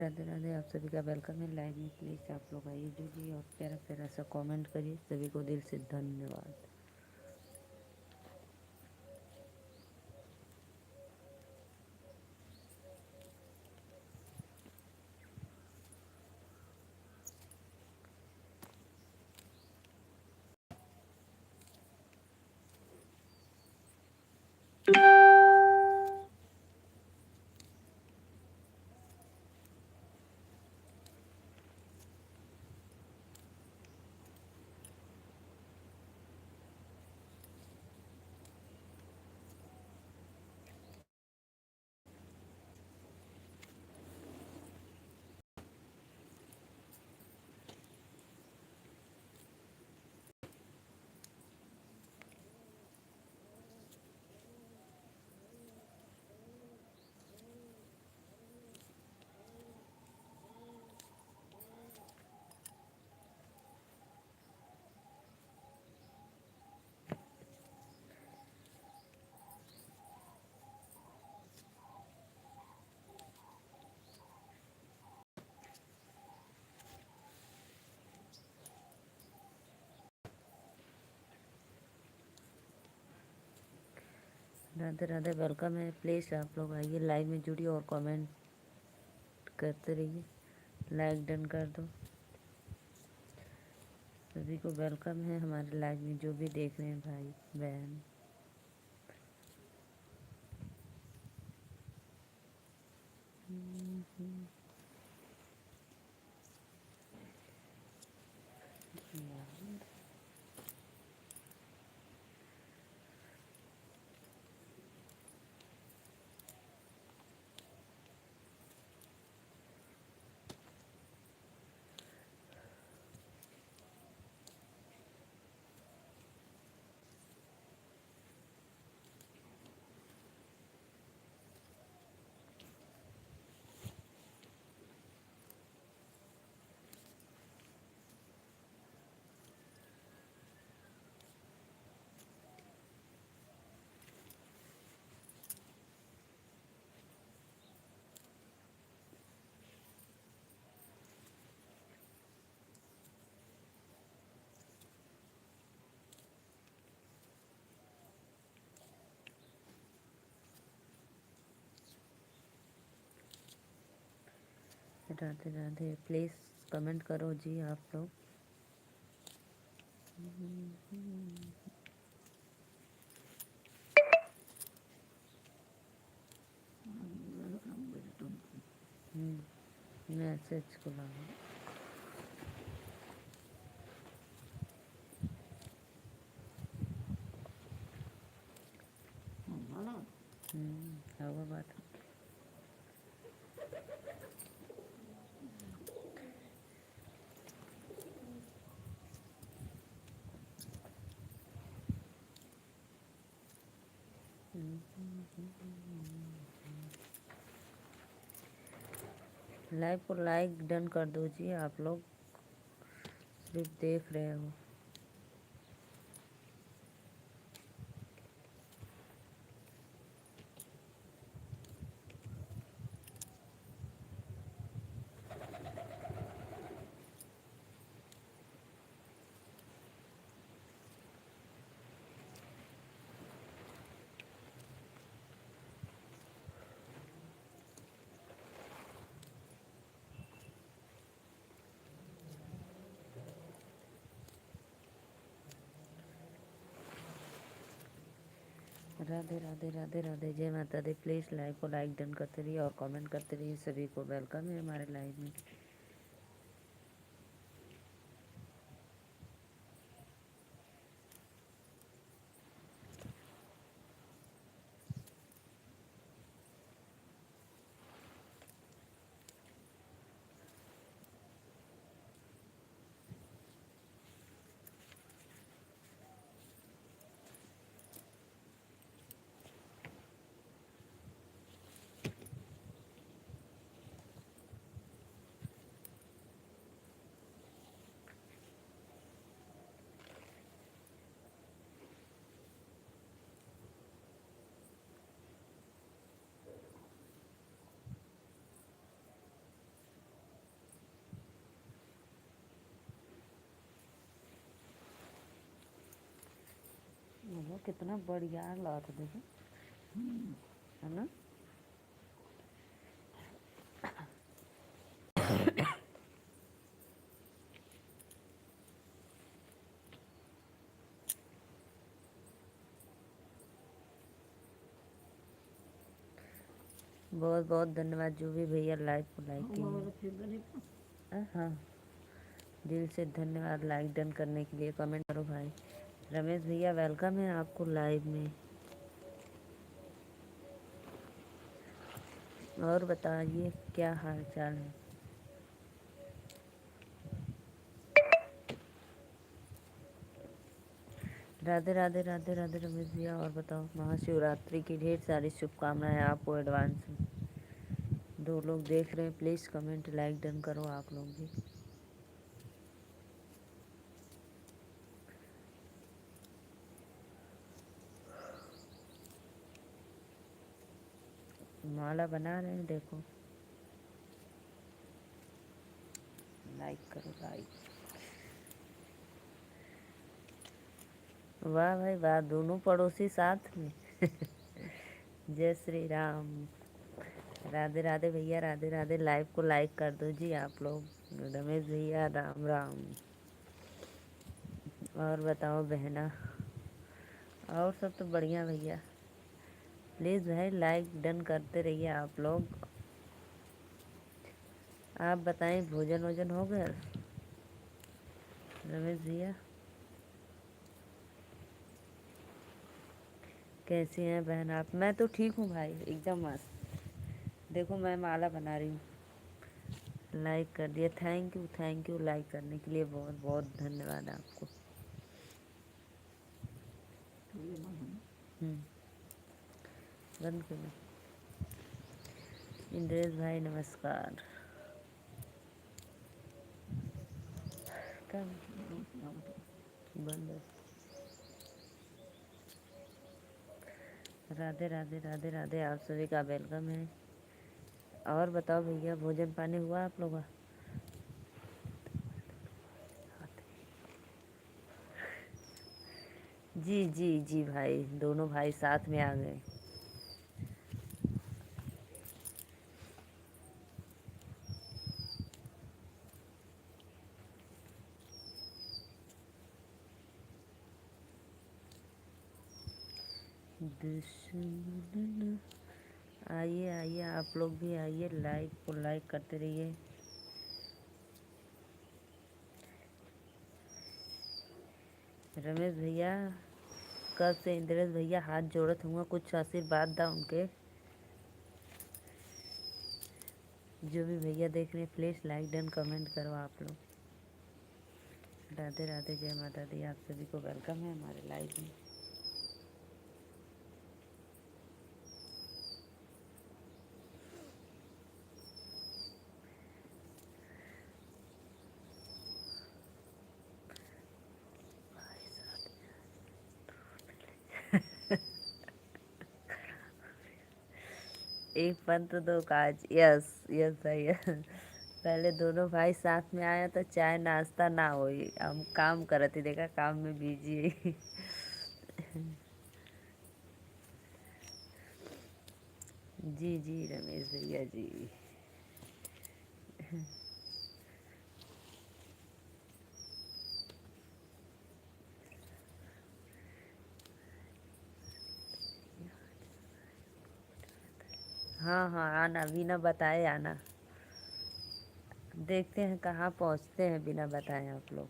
राधे राधे। आप सभी का वेलकम है लाइव में। प्लीज़ आप लोग आइए, जुड़िए और प्यारा प्यारा सा कमेंट करिए। सभी को दिल से धन्यवाद। राधे राधे, वेलकम है। प्लीज़ आप लोग आइए, लाइव में जुड़िए और कमेंट करते रहिए। लाइक डन कर दो। सभी को वेलकम है हमारे लाइव में, जो भी देख रहे हैं भाई बहन। राधे राधे, प्लीज़ कमेंट करो जी आप लोग। मैसेज को लाओ। होगा बात। लाइव को लाइक डन कर दो जी। आप लोग सिर्फ देख रहे हो। राधे राधे राधे राधे, जय माता दी। प्लीज़ लाइव को लाइक डन करते रहिए और कमेंट करते रहिए। सभी को वेलकम है हमारे लाइव में। कितना बढ़िया लगा था देखो, है ना। बहुत बहुत धन्यवाद जो भी भैया लाइव को लाइक किए। हाँ, दिल से धन्यवाद लाइक डन करने के लिए। कमेंट करो भाई। रमेश भैया वेलकम है आपको लाइव में। और बताइए क्या हाल चाल है। राधे राधे राधे राधे रमेश भैया। और बताओ, महाशिवरात्रि की ढेर सारी शुभकामनाएं आपको एडवांस में। 2 लोग देख रहे हैं, प्लीज़ कमेंट लाइक डन करो आप लोग भी। माला बना रहे हैं देखो, लाइक करो लाइक। वाह भाई वाह, दोनों पड़ोसी साथ में। जय श्री राम। राधे राधे भैया, राधे राधे। लाइव को लाइक कर दो जी आप लोग। रमेश भैया राम राम। और बताओ बहना, और सब तो बढ़िया भैया। प्लीज़ भाई लाइक डन करते रहिए आप लोग। आप बताएं, भोजन वोजन हो गया रमेश भैया? कैसी हैं बहन आप? मैं तो ठीक हूँ भाई, एकदम मस्त। देखो मैं माला बना रही हूँ। लाइक कर दिया, थैंक यू लाइक करने के लिए। बहुत बहुत धन्यवाद आपको। बंद करो। इंद्रेश भाई नमस्कार। कब बंद है? राधे राधे राधे राधे। आप सभी का वेलकम है। और बताओ भैया, भोजन पानी हुआ आप लोगों का? जी जी जी भाई, दोनों भाई साथ में आ गए। दुश्मन आइए आइए, आप लोग भी आइए, लाइक को लाइक करते रहिए। रमेश भैया कब से इंद्रेश भैया हाथ जोड़त हुआ, कुछ आशीर्वाद दा उनके। जो भी भैया देख रहे हैं प्लीज़ लाइक डन कमेंट करो आप लोग। राधे राधे, जय माता दी। आप सभी को वेलकम है हमारे लाइव में। एक पंथ दो काज। यस यस भाई। पहले दोनों भाई साथ में आया तो चाय नाश्ता ना होई, हम काम करत ही देखा, काम में बिजी। जी जी रमेश भैया जी। हाँ हाँ आना, बिना बताए आना। देखते हैं कहाँ पहुँचते हैं बिना बताए आप लोग।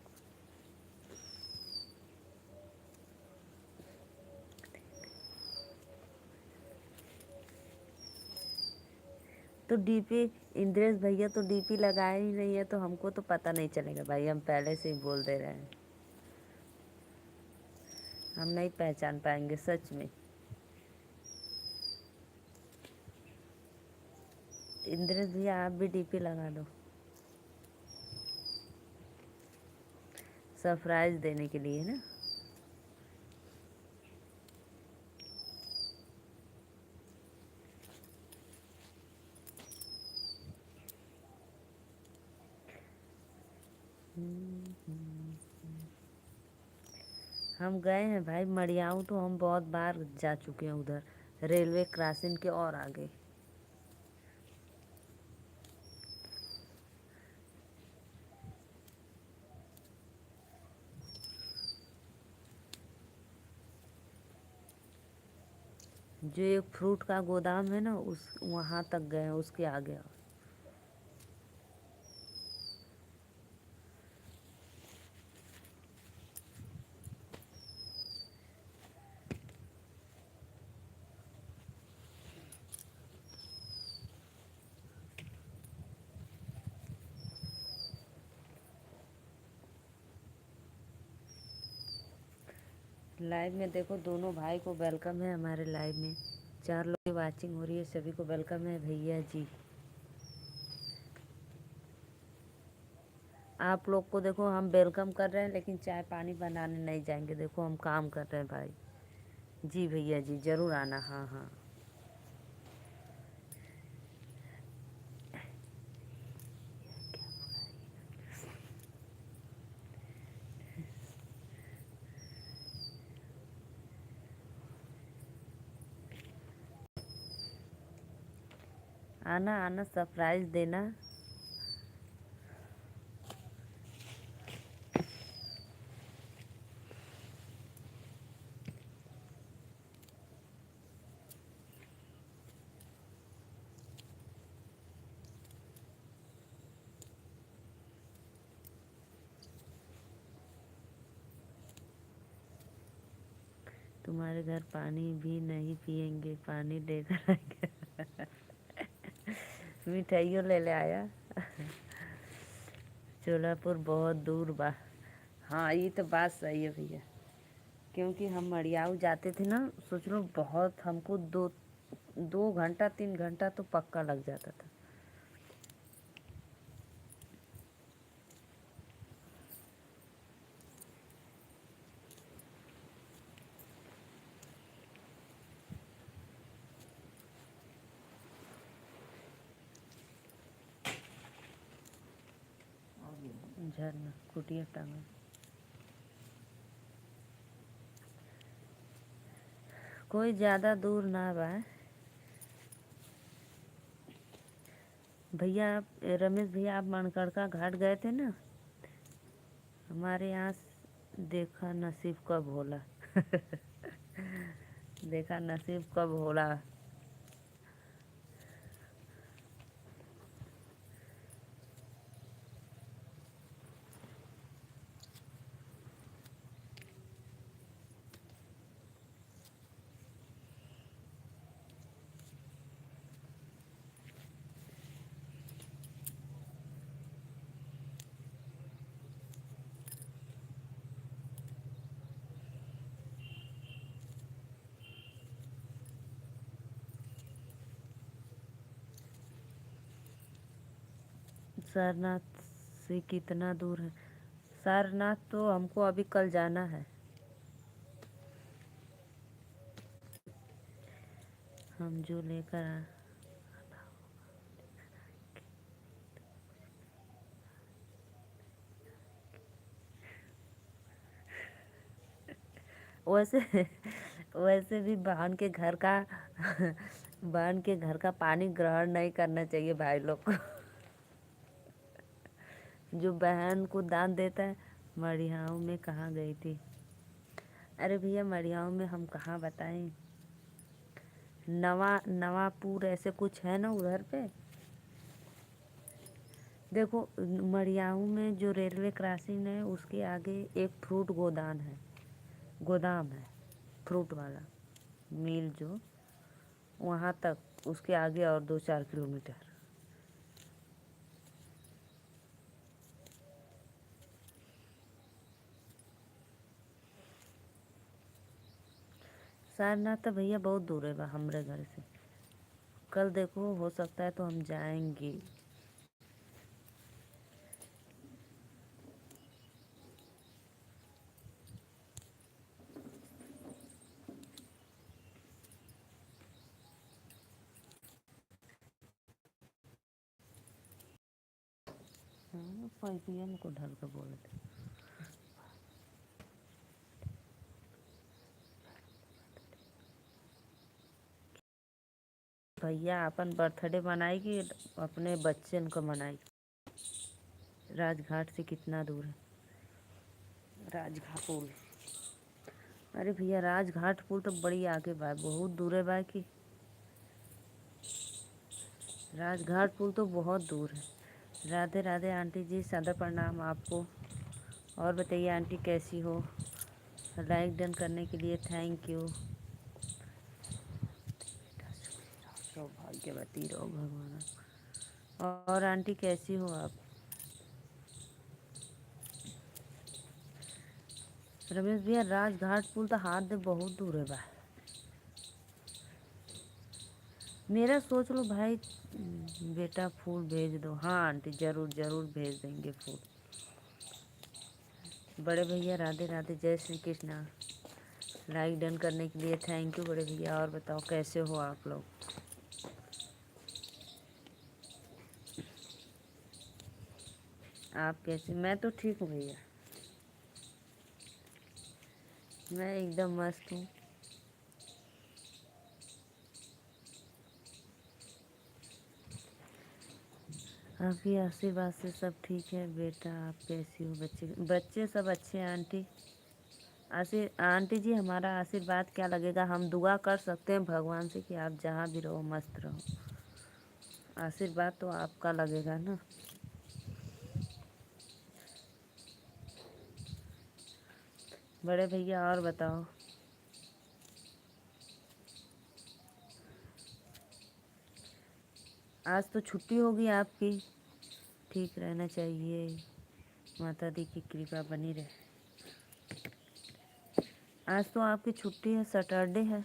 तो डीपी, इंद्रेश भैया तो डीपी लगाए ही नहीं है, तो हमको तो पता नहीं चलेगा भाई, हम पहले से ही बोल दे रहे हैं। हम नहीं पहचान पाएंगे सच में। इंद्रेश भैया आप भी डीपी लगा दो, सरप्राइज देने के लिए ना। हम गए हैं भाई मड़ियाऊ, तो हम बहुत बार जा चुके हैं उधर, रेलवे क्रॉसिंग के और आगे। जो एक फ्रूट का गोदाम है ना, उस वहाँ तक गए हैं, उसके आगे और। लाइव में देखो दोनों भाई को वेलकम है हमारे लाइव में। 4 लोग की वाचिंग हो रही है, सभी को वेलकम है भैया जी। आप लोग को देखो हम वेलकम कर रहे हैं, लेकिन चाय पानी बनाने नहीं जाएंगे, देखो हम काम कर रहे हैं भाई। जी भैया जी ज़रूर आना। हाँ हाँ। आना आना, सरप्राइज देना। तुम्हारे घर पानी भी नहीं पियेंगे, पानी लेकर आएंगे। मिठाइयों ले ले आया। चोलापुर बहुत दूर बा। हाँ ये तो बात सही है भैया, क्योंकि हम मड़ियाऊ जाते थे ना, सोच लो बहुत हमको 2 घंटा 3 घंटा तो पक्का लग जाता था। झरना कुटिया टांगा। कोई ज़्यादा दूर ना बा भैया। आप रमेश भैया, आप मणकड़का घाट गए थे ना, हमारे यहाँ देखा नसीब कब होला। देखा नसीब कब होला। सारनाथ से कितना दूर है? सारनाथ तो हमको अभी कल जाना है। हम जो लेकर वैसे वैसे भी बहन के घर का बहन के घर का पानी ग्रहण नहीं करना चाहिए भाई लोग को। जो बहन को दान देता है। मड़ियाऊ में कहाँ गई थी? अरे भैया मड़ियाऊ में हम कहाँ बताएं। नवापुर ऐसे कुछ है ना उधर पे। देखो मड़ियाऊ में जो रेलवे क्रॉसिंग है, उसके आगे एक फ्रूट गोदाम है, फ्रूट वाला मिल जो, वहाँ तक उसके आगे और 2-4 किलोमीटर। सारनाथ तो भैया बहुत दूर है बा हमारे घर से। कल देखो हो सकता है तो हम जाएंगे। हाँ पैपियन को ढल के बोले थे। भैया अपन बर्थडे मनाई कि अपने बच्चन को मनाई। राजघाट से कितना दूर है राजघाट पुल? अरे भैया राजघाट पुल तो बड़ी आगे बा, बहुत दूर है बा कि राजघाट पुल तो बहुत दूर है। राधे राधे आंटी जी, सादर प्रणाम आपको। और बताइए आंटी कैसी हो? लाइक डन करने के लिए थैंक यू। सौभाग्यवती रहो भगवान। और आंटी कैसी हो आप? रमेश भैया राजघाट पुल तो हाथ दे बहुत दूर है बा। मेरा सोच लो भाई, बेटा फूल भेज दो। हाँ आंटी ज़रूर ज़रूर भेज देंगे फूल। बड़े भैया राधे राधे, जय श्री कृष्णा। लाइक डन करने के लिए थैंक यू बड़े भैया। और बताओ कैसे हो आप लोग? आप कैसे? मैं तो ठीक हूँ भैया, मैं एकदम मस्त हूँ। आपकी आशीर्वाद से सब ठीक है बेटा। आप कैसी हो? बच्चे बच्चे सब अच्छे हैं आंटी। आंटी जी हमारा आशीर्वाद क्या लगेगा, हम दुआ कर सकते हैं भगवान से कि आप जहाँ भी रहो मस्त रहो। आशीर्वाद तो आपका लगेगा ना। बड़े भैया और बताओ। आज तो छुट्टी होगी आपकी, ठीक रहना चाहिए, माता दी की कृपा बनी रहे। आज तो आपकी छुट्टी है, सैटरडे है।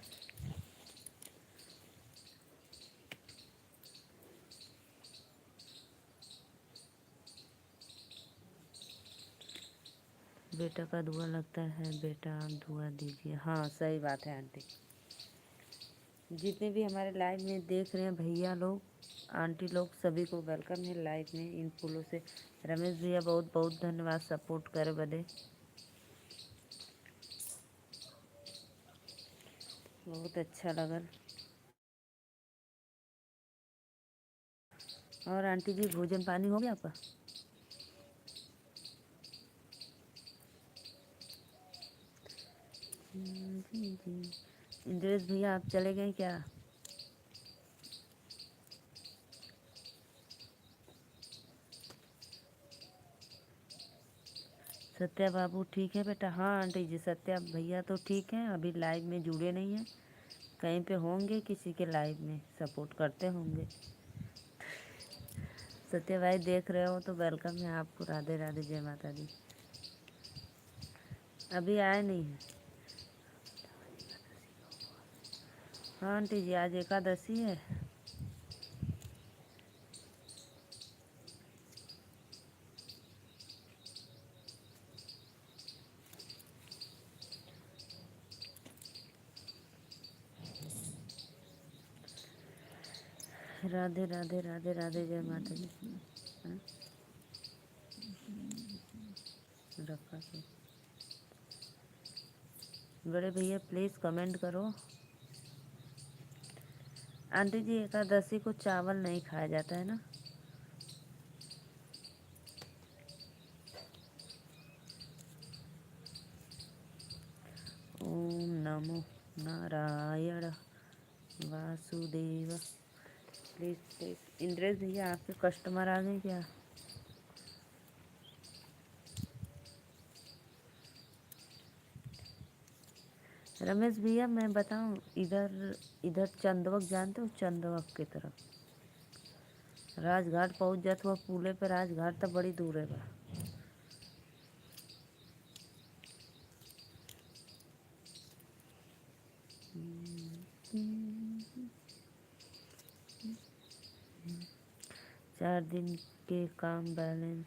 बेटा का दुआ लगता है, बेटा आप दुआ दीजिए। हाँ सही बात है आंटी। जितने भी हमारे लाइव में देख रहे हैं भैया लोग, आंटी लोग, सभी को वेलकम है लाइव में इन फूलों से। रमेश भैया बहुत बहुत धन्यवाद सपोर्ट करे बदे, बहुत अच्छा लगल। और आंटी जी भोजन पानी हो गया आपका? जी इंद्रेश भैया आप चले गए क्या? सत्या बाबू ठीक है बेटा? हाँ आंटी जी सत्या भैया तो ठीक हैं, अभी लाइव में जुड़े नहीं हैं, कहीं पे होंगे किसी के लाइव में सपोर्ट करते होंगे। सत्या भाई देख रहे हो तो वेलकम है आपको। राधे राधे, जय माता दी। अभी आए नहीं हैं? हाँ आंटी जी आज एकादशी है। राधे राधे राधे राधे, जय माता दी। हाँ, रखा तो बड़े भैया प्लीज़ कमेंट करो। आंटी जी एकादशी को चावल नहीं खाया जाता है ना? ओम नमो नारायण वासुदेव। प्लीज़ प्लीज़ इंद्रेश भैया आपके कस्टमर आ गए क्या? रमेश भैया मैं बताऊं, इधर इधर चंदवक जानते हो? चंदवक की तरफ राजघाट पहुंच जात हुआ पुले पे, राजघाट तो बड़ी दूर है बा। चार दिन के काम बैलेंस।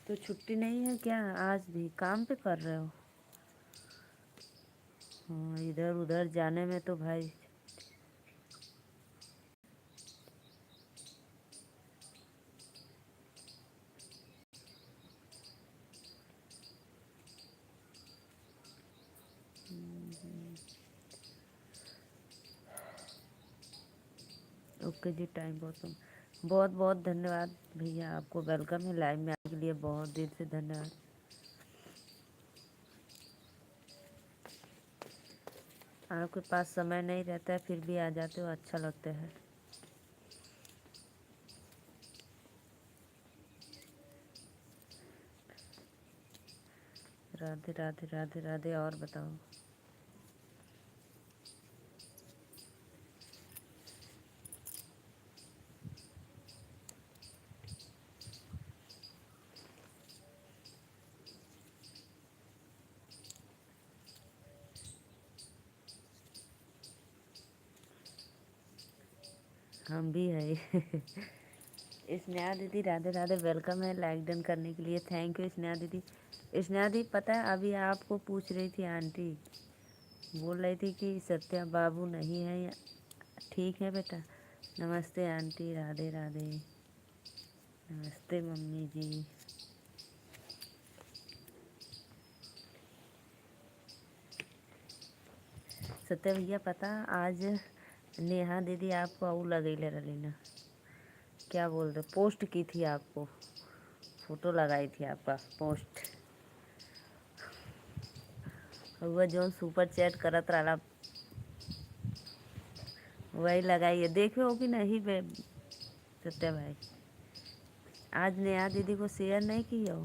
तो छुट्टी नहीं है क्या? आज भी काम पे कर रहे हो? हाँ इधर उधर जाने में तो भाई। ओके जी, टाइम बहुत बहुत धन्यवाद भैया, आपको वेलकम है लाइव में आने के लिए, बहुत दिल से धन्यवाद। आपके पास समय नहीं रहता है फिर भी आ जाते हो, अच्छा लगता है। राधे राधे राधे राधे। और बताओ। हम भी है। स्नेहा दीदी राधे राधे, वेलकम है लाइक डन करने के लिए, थैंक यू स्नेहा दीदी। स्नेहा दीदी पता है अभी आपको पूछ रही थी आंटी, बोल रही थी कि सत्या बाबू नहीं है। ठीक है बेटा। नमस्ते आंटी, राधे राधे। नमस्ते मम्मी जी। सत्या भैया पता आज नेहा दीदी आपको आऊ लगे ले रही ना, क्या बोल रहे, पोस्ट की थी आपको, फोटो लगाई थी आपका पोस्ट, वह जो सुपर चैट करत रहा वही लगाइए, देखे हो कि नहीं बे सत्या भाई? आज नेहा दीदी को शेयर नहीं की हो।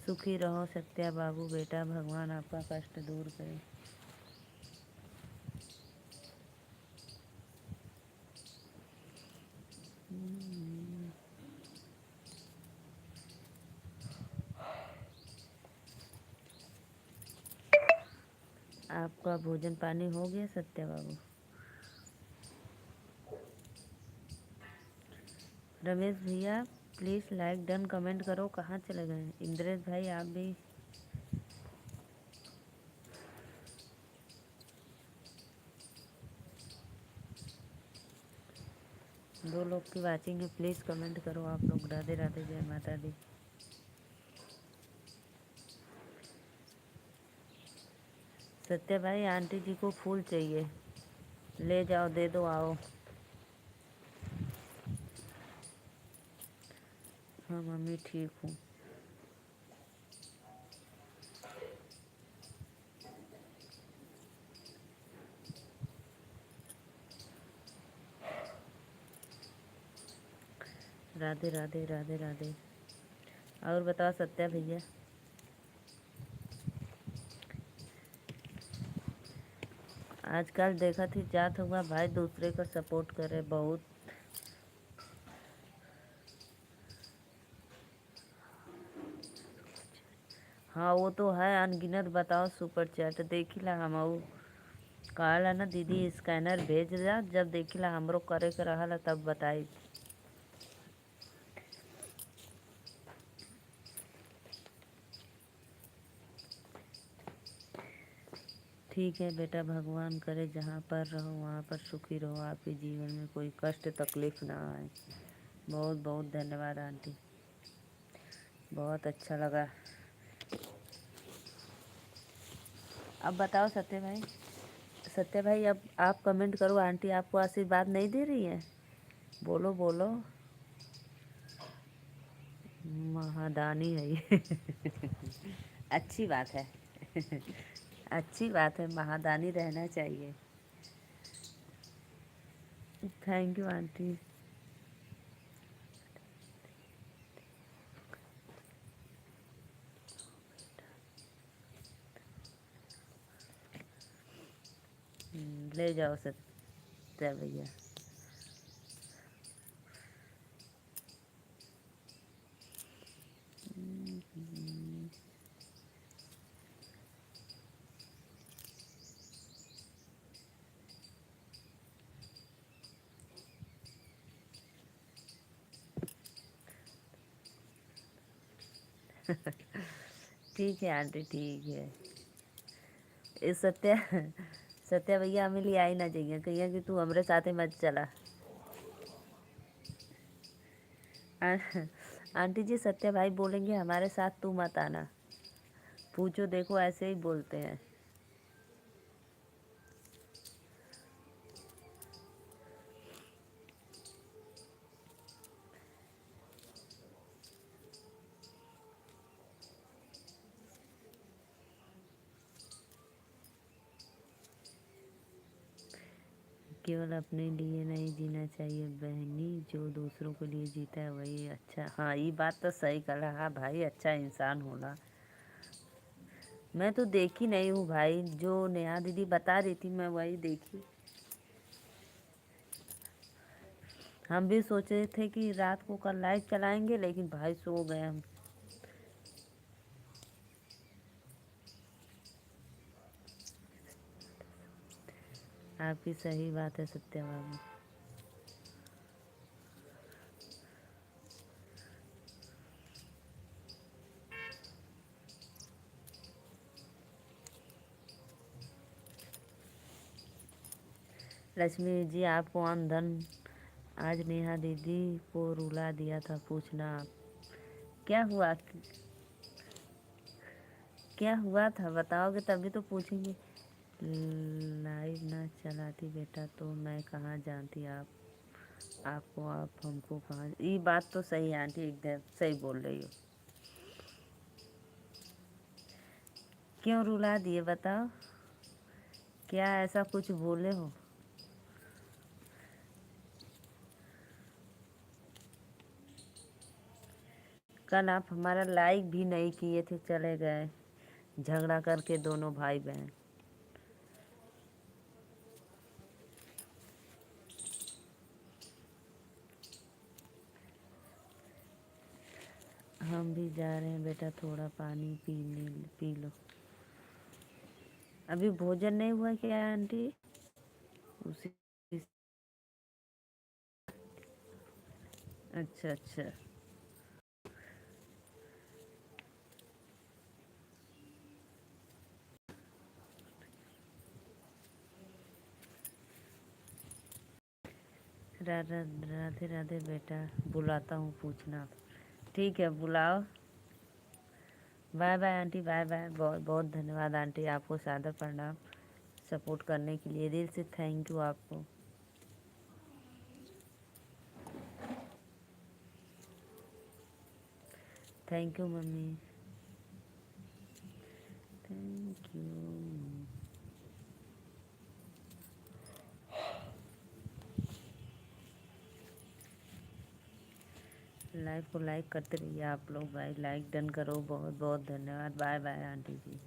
सुखी रहो सत्या बाबू बेटा, भगवान आपका कष्ट दूर करे। आपका भोजन पानी हो गया सत्या बाबू? रमेश भैया प्लीज़ लाइक डन कमेंट करो, कहाँ चले गए? इंद्रेश भाई आप भी। दो लोग की वाचिंग है, प्लीज़ कमेंट करो आप लोग। राधे राधे, जय माता दी। सत्या भाई आंटी जी को फूल चाहिए, ले जाओ दे दो, आओ। हाँ मम्मी ठीक हूँ। राधे राधे राधे राधे। और बताओ सत्या भैया। आजकल देखा थी जात हुआ भाई दूसरे का सपोर्ट करे बहुत। हाँ वो तो है अनगिनत, बताओ सुपर चैट देखिला हम कहला ना दीदी स्कैनर भेज जा, जब देखिला हमरो करे के रहला तब बताई। ठीक है बेटा, भगवान करे जहाँ पर रहो वहाँ पर सुखी रहो, आपके जीवन में कोई कष्ट तकलीफ ना आए। बहुत बहुत धन्यवाद आंटी, बहुत अच्छा लगा। अब बताओ सत्य भाई। सत्य भाई अब आप कमेंट करो, आंटी आपको आशीर्वाद नहीं दे रही है? बोलो बोलो। महादानी है ये। अच्छी बात है। अच्छी बात है, महादानी रहना चाहिए। Thank you aunty. ले जाओ सत्या भैया। ठीक है आंटी ठीक है। इस सत्या सत्या भैया हमें लिए आई ना चाहिए, कहिए कि तू हमारे साथ ही मत चला। आंटी जी सत्या भाई बोलेंगे हमारे साथ तू मत आना, पूछो देखो ऐसे ही बोलते हैं। केवल अपने लिए नहीं जीना चाहिए बहनी, जो दूसरों के लिए जीता है वही अच्छा। हाँ, ये बात तो सही कहा। हाँ भाई, अच्छा इंसान होना। मैं तो देखी नहीं हूँ भाई, जो नेहा दीदी बता रही थी मैं वही देखी। हम भी सोचे थे कि रात को कल लाइव चलाएंगे, लेकिन भाई सो गए हम। आपकी सही बात है सत्या बाबू। लक्ष्मी जी, आपको कौन धन आज नेहा दीदी को रुला दिया था, पूछना आप। क्या हुआ? क्या हुआ था बताओगे तभी तो पूछेंगे। लाइव ना चलाती बेटा तो मैं कहाँ जानती आप आपको, आप हमको कहाँ। ये बात तो सही है आंटी, एकदम सही बोल रही हो। क्यों रुला दिए बताओ, क्या ऐसा कुछ बोले हो? कल आप हमारा लाइक भी नहीं किए थे, चले गए झगड़ा करके दोनों भाई बहन। हम भी जा रहे हैं बेटा, थोड़ा पानी पी लो। अभी भोजन नहीं हुआ क्या आंटी? उसी। अच्छा अच्छा। राधे राधे बेटा, बुलाता हूँ पूछना। ठीक है, बुलाओ। Bye bye aunty, bye bye. बहुत बहुत धन्यवाद आंटी, आपको सादर प्रणाम सपोर्ट करने के लिए। दिल से थैंक यू आपको। Thank you mummy, thank you. Live को लाइक करते रहिए आप लोग भाई, लाइक डन करो। बहुत बहुत धन्यवाद। Bye bye aunty ji.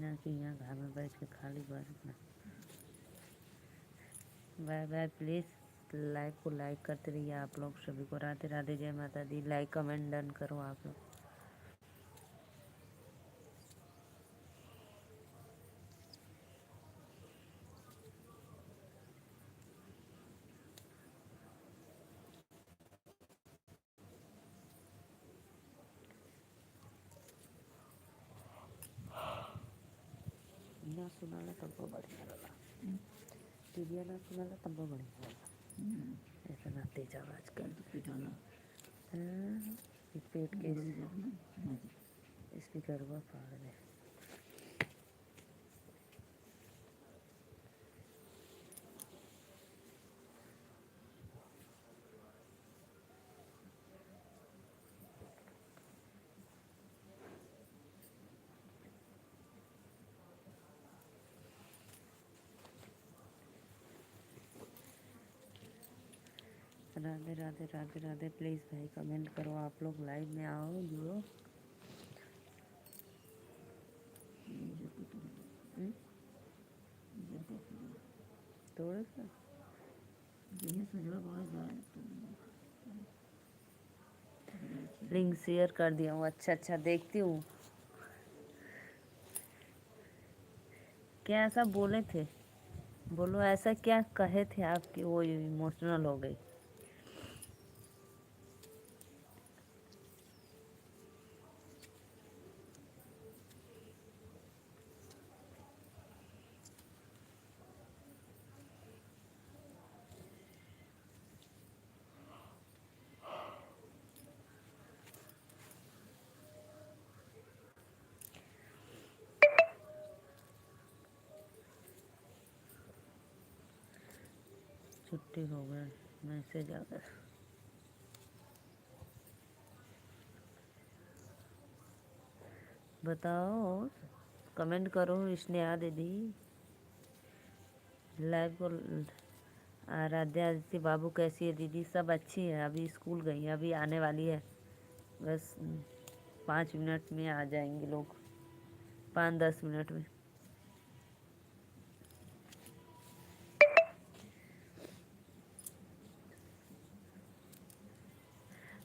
ना कि यहाँ घर में बैठ के खाली बैठना। Bye bye. प्लीज़ लाइव को लाइक करते रहिए आप लोग। सभी को राधे राधे, जय माता दी। लाइक कमेंट डन करो आप लोग। ना सुनाला तब बढ़िया लगा, टीवी ना सुनाला तब बढ़िया लगा। ऐसा ना तेज आवाज कर पिटाना। हाँ, पेट के स्पीकर हुआ फाड़ दे। राधे राधे राधे राधे। प्लीज़ भाई कमेंट करो आप लोग, लाइव में आओ, जुड़ो। थोड़ा सा लिंक शेयर कर दिया हूँ। अच्छा अच्छा, देखती हूँ। क्या ऐसा बोले थे? बोलो, ऐसा क्या कहे थे आपकी वो इमोशनल हो गई? छुट्टी हो गया मैसेज आ गया। बताओ, कमेंट करो स्नेहा दीदी। लाइव को आराध्या आदित्य बाबू कैसी है दीदी? सब अच्छी है, अभी स्कूल गई है, अभी आने वाली है। बस 5 मिनट में आ जाएंगे लोग, 5-10 मिनट में।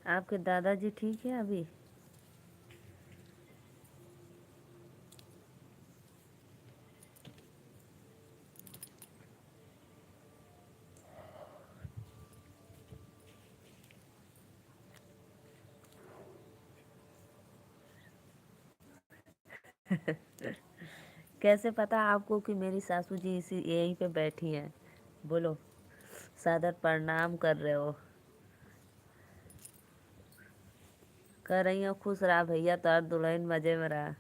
आपके दादाजी ठीक है अभी? कैसे पता आपको कि मेरी सासू जी इसी यहीं पे बैठी हैं? बोलो, सादर प्रणाम कर रहे हो? कर रही हो, खुश रहा भैया, तो दुल्हन मजे में रहा।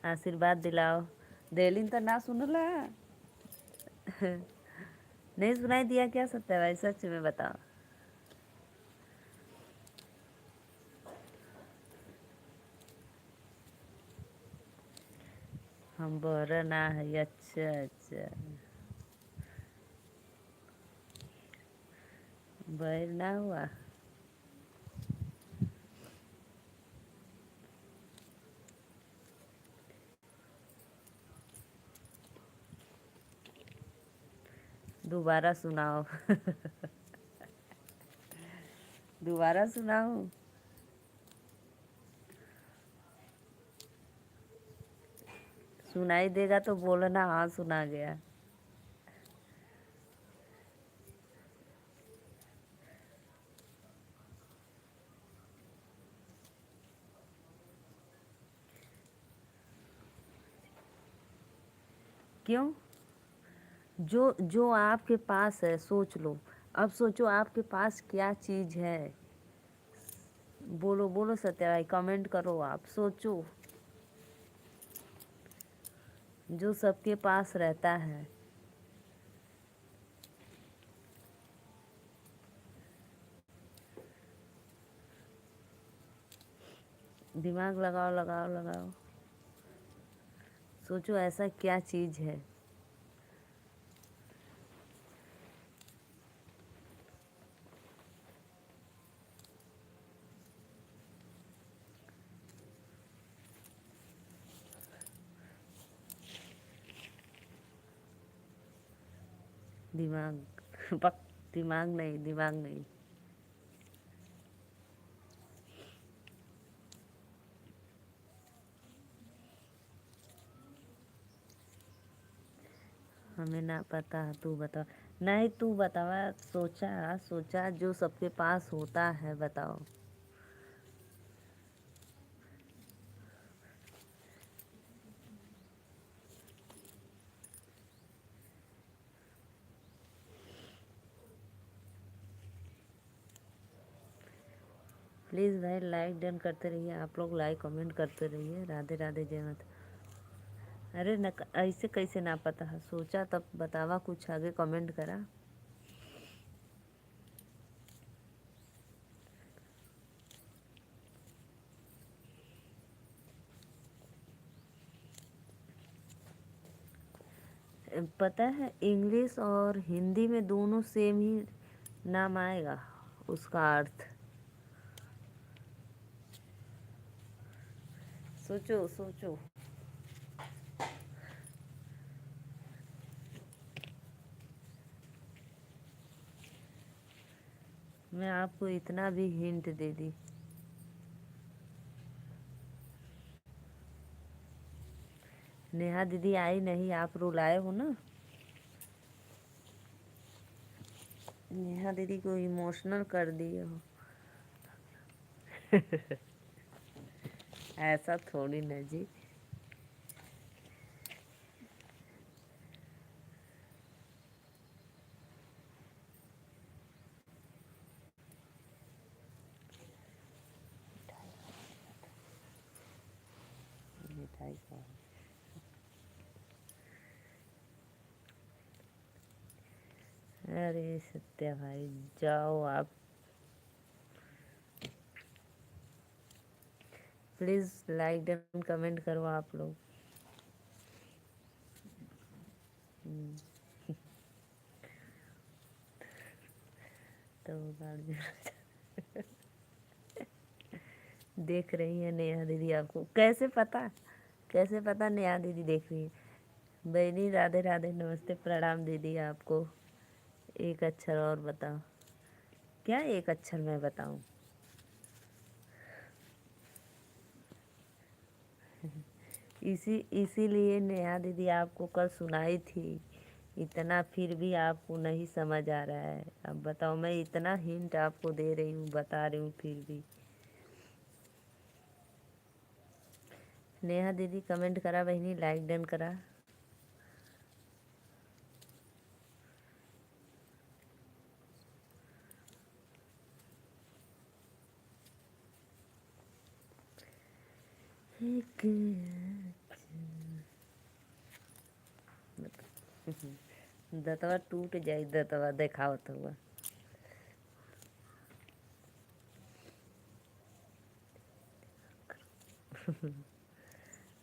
आशीर्वाद दिलाओ। देलिन तो ना सुनला। नहीं सुनाई दिया क्या सत्य भाई? सच में बताओ। हम बोर ना है? अच्छा अच्छा, बैर ना हुआ। दोबारा सुनाओ। दोबारा सुनाओ। सुनाई देगा तो बोलना हाँ सुना गया। क्यों? जो जो आपके पास है सोच लो। अब सोचो आपके पास क्या चीज है। बोलो बोलो सत्या भाई, कमेंट करो, आप सोचो। जो सबके पास रहता है। दिमाग लगाओ लगाओ लगाओ। सोचो ऐसा क्या चीज है। दिमाग। पक। दिमाग नहीं, दिमाग नहीं। हमें ना पता, तू बता। नहीं तू बतावा। सोचा सोचा, जो सबके पास होता है, बताओ। प्लीज़ भाई लाइक डन करते रहिए, आप लोग लाइक कमेंट करते रहिए। राधे राधे, जय माता। अरे न, ऐसे कैसे ना पता है? सोचा तब बतावा, कुछ आगे कमेंट करा। पता है इंग्लिश और हिंदी में दोनों सेम ही नाम आएगा, उसका अर्थ। सोचो सोचो। मैं आपको इतना भी हिंट दे दी। नेहा दीदी आई नहीं, आप रुलाए हो ना। नेहा दीदी को इमोशनल कर दिए हो। ऐसा थोड़ी ना जी। भाई का। अरे सत्या भाई जाओ आप, प्लीज लाइक डन कमेंट करो आप लोग। हम्म, तो देख रही है नेहा दीदी आपको, कैसे पता, कैसे पता नेहा दीदी देख रही है। बहनी राधे राधे, नमस्ते, प्रणाम दीदी आपको। एक अक्षर और बताओ, क्या एक अक्षर मैं बताऊं? इसीलिए नेहा दीदी आपको कल सुनाई थी इतना, फिर भी आपको नहीं समझ आ रहा है। अब बताओ, मैं इतना हिंट आपको दे रही हूँ, बता रही हूँ, फिर भी। नेहा दीदी कमेंट करा, बहनी लाइक डन करा। एक दतवा टूट जाई, दतवा देखावत हुआ।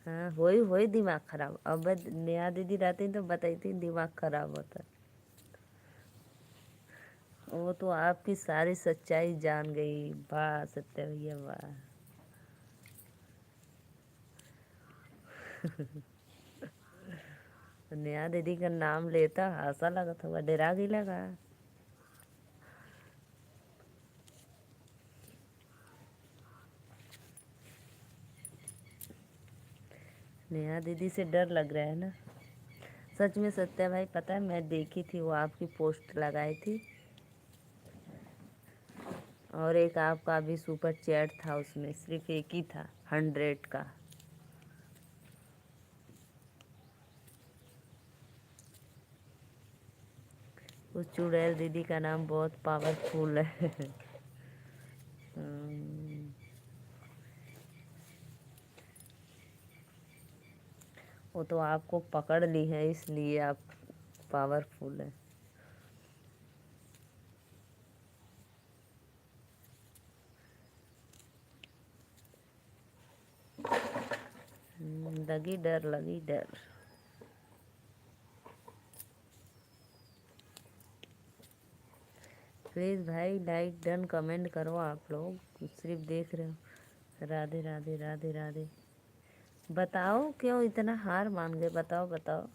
हाँ, होई दिमाग खराब। अब नेहा दीदी रहती तो बताती दिमाग खराब होता। वो तो आपकी सारी सच्चाई जान गई। वाह सत्य भैया वाह। नेहा दीदी का नाम लेता ऐसा लगा था, डरा गई लगा। नेहा दीदी से डर लग रहा है ना। सच में सत्या भाई, पता है मैं देखी थी, वो आपकी पोस्ट लगाई थी, और एक आपका भी सुपर चैट था, उसमें सिर्फ एक ही था 100 का। उस चुड़ैल दीदी का नाम बहुत पावरफुल है। हम्म, वो तो आपको पकड़ ली है, इसलिए आप पावरफुल है। लगी डर, लगी डर। प्लीज़ भाई लाइक डन कमेंट करो आप लोग, सिर्फ देख रहे हो। राधे राधे राधे राधे। बताओ क्यों इतना हार मान गए, बताओ बताओ।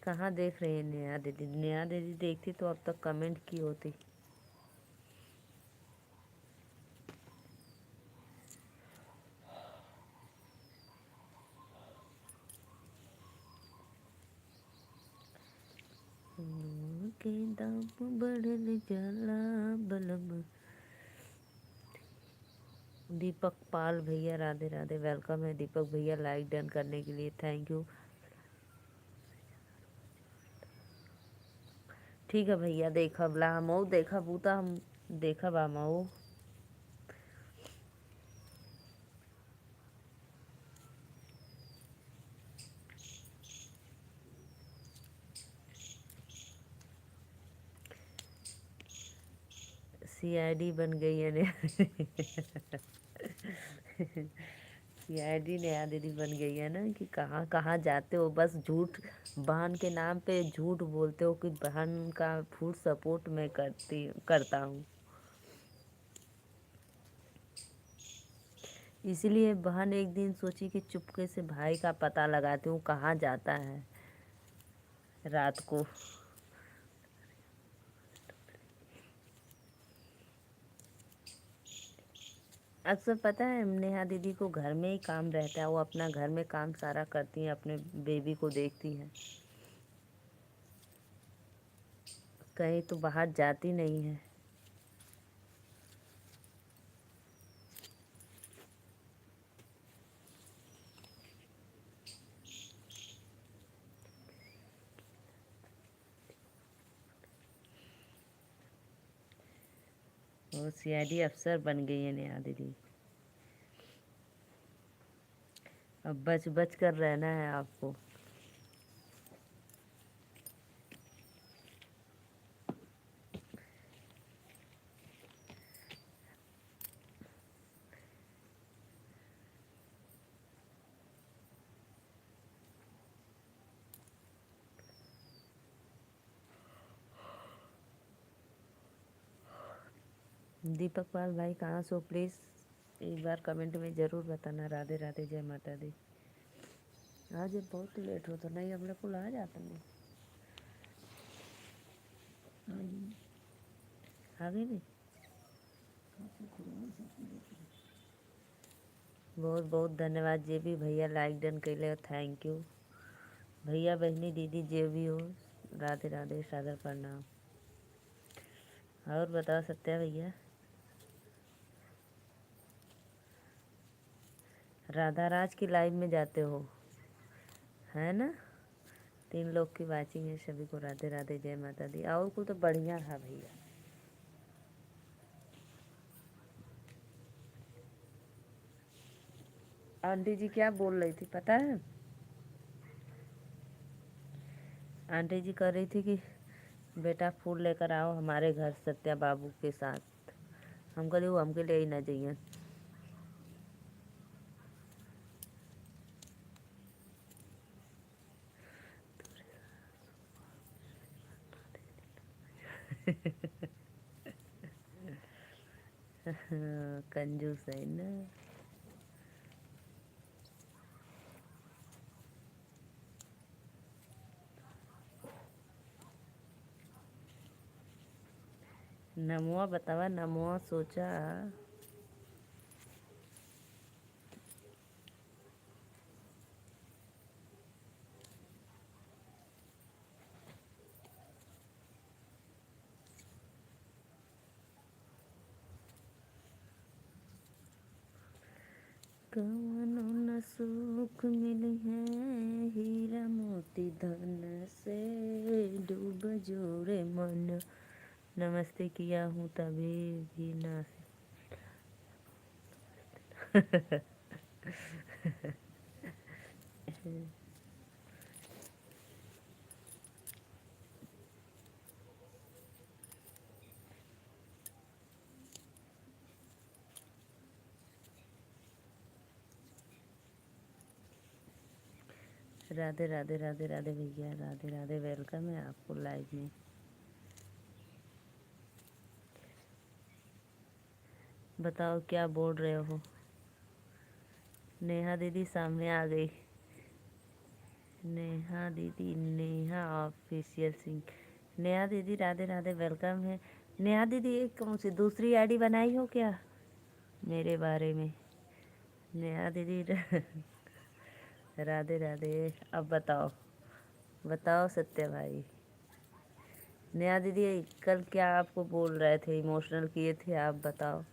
कहाँ देख रही है नेहा दीदी? नेहा दीदी देखती तो अब तक कमेंट की होती। के दाम बढ़ल जाला बलम। दीपक पाल भैया राधे राधे, वेलकम है दीपक भैया लाइक डन करने के लिए, थैंक यू। ठीक है भैया, देखब ला हमहू, देखब ऊ तो हम देखब हमहू। सीआईडी बन गई है ने। सीआईडी नेहा दीदी बन गई है ना, कि कहाँ कहाँ जाते हो, बस झूठ, बहन के नाम पे झूठ बोलते हो कि बहन का फुल सपोर्ट मैं करता हूँ। इसीलिए बहन एक दिन सोची कि चुपके से भाई का पता लगाती हूँ कहाँ जाता है रात को। अक्सर पता है नेहा दीदी को घर में ही काम रहता है, वो अपना घर में काम सारा करती हैं, अपने बेबी को देखती हैं, कहीं तो बाहर जाती नहीं है। वो सीआईडी अफसर बन गई है नेहा दीदी। अब बच बच कर रहना है आपको। दीपक पाल भाई कहाँ से हो? प्लीज़ एक बार कमेंट में ज़रूर बताना। राधे राधे, जय माता दी। आज ये बहुत लेट होता नहीं, हम लोग को आ जाता नहीं। आगे भी बहुत बहुत धन्यवाद जे भी भैया लाइक डन कैले, थैंक यू भैया बहनी दीदी जे भी हो। राधे राधे, सादर प्रणाम। और बताओ सत्या भैया। राधा राज की लाइव में जाते हो, है ना? 3 लोग की वाचिंग है, सभी को राधे राधे, जय माता दी। और को तो बढ़िया था भैया। आंटी जी क्या बोल रही थी पता है? आंटी जी कह रही थी कि बेटा फूल लेकर आओ हमारे घर सत्या बाबू के साथ। हम कहली वो हमके ले ही ना जाइए। कंजूस है ना। नमुआ बतावा, नमुआ सोचा। कवनो न सुख मिली है हीरा मोती धन से, डूब जोरे मन। नमस्ते किया हूँ तभी भी ना। राधे राधे राधे राधे भैया, राधे राधे, वेलकम है आपको लाइव में। बताओ क्या बोल रहे हो? नेहा दीदी सामने आ गई। नेहा दीदी, नेहा ऑफिशियल सिंह। नेहा दीदी राधे राधे, वेलकम है। नेहा दीदी एक कौन सी दूसरी आईडी बनाई हो क्या मेरे बारे में? नेहा दीदी राधे राधे। अब बताओ, बताओ सत्य भाई। नेहा दीदी कल क्या आपको बोल रहे थे, इमोशनल किए थे आप, बताओ।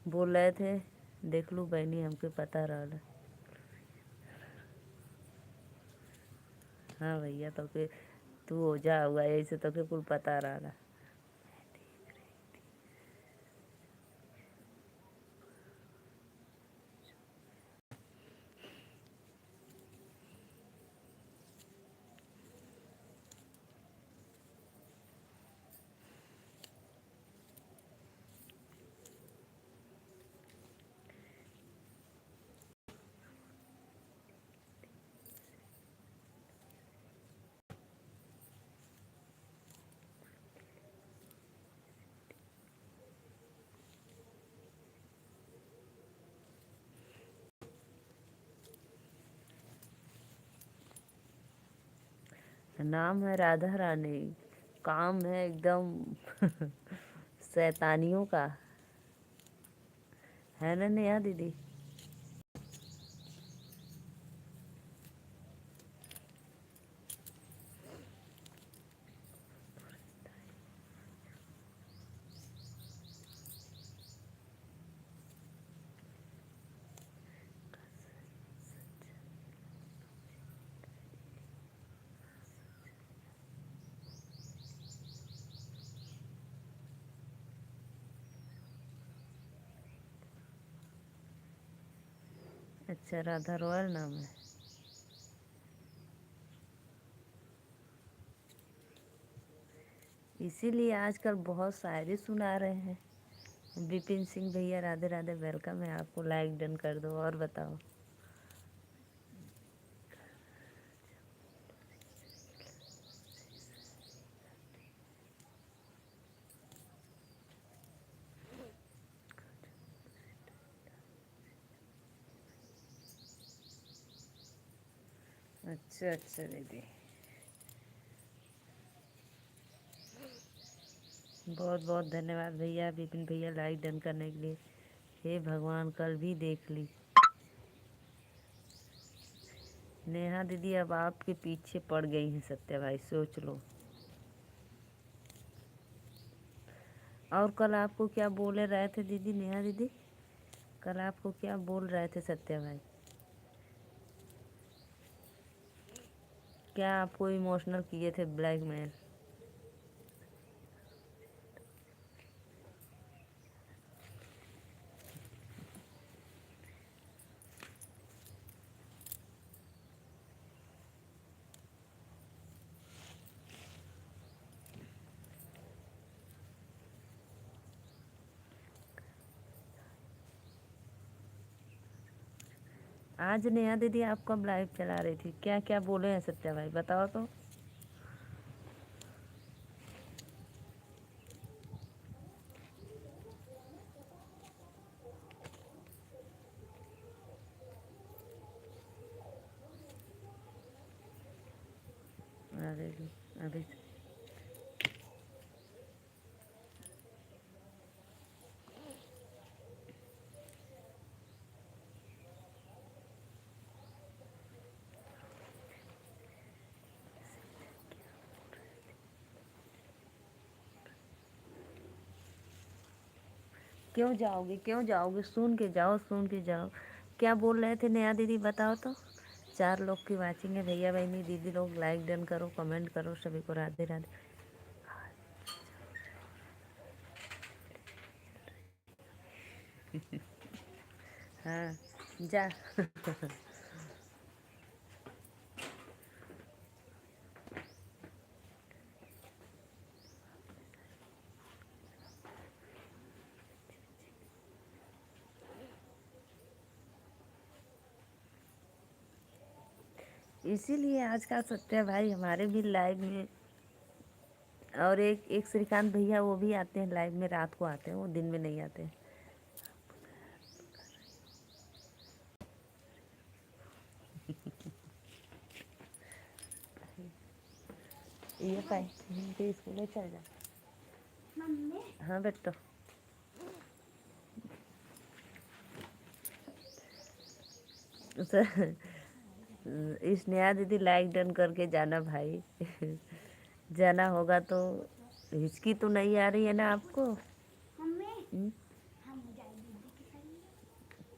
बोल रहे थे देख लू बहनी, हमके पता रहा। हाँ भैया तो के तू हो जा हुआ ऐसे तो के कुल पता रहा। नाम है राधा रानी, काम है एकदम शैतानियों का, है ना नेहा दीदी? अच्छा, राधा रॉयल नाम है। इसीलिए आजकल बहुत शायरी सुना रहे हैं। विपिन सिंह भैया राधे राधे, वेलकम है आपको। लाइक डन कर दो और बताओ। अच्छा अच्छा दीदी, बहुत बहुत धन्यवाद भैया, विपिन भैया लाइक डन करने के लिए। हे भगवान, कल भी देख ली। नेहा दीदी अब आपके पीछे पड़ गई हैं सत्या भाई, सोच लो। और कल आपको क्या बोले रहे थे दीदी, नेहा दीदी? कल आपको क्या बोल रहे थे सत्या भाई? क्या आपको इमोशनल किए थे, ब्लैकमेल? आज नेहा दीदी आप कब लाइव चला रही थी? क्या क्या बोले हैं सत्या भाई, बताओ तो। अरे अभी क्यों जाओगे, क्यों जाओगे? सुन के जाओ, सुन के जाओ। क्या बोल रहे थे नेहा दीदी, बताओ तो। 4 लोग की वाचिंग है, भैया बहनी दीदी लोग लाइक डन करो, कमेंट करो, सभी को राधे राधे। हाँ, जा। इसीलिए आज का सत्या भाई हमारे भी लाइव में, और एक एक श्रीकांत भैया वो भी आते हैं लाइव में, रात को आते हैं, वो दिन में नहीं आते हैं। ये पाए स्कूल में चल जा। हाँ बेटो। सर, इस नया दीदी लाइक डन करके जाना भाई। जाना होगा तो। हिचकी तो नहीं आ रही है ना आपको?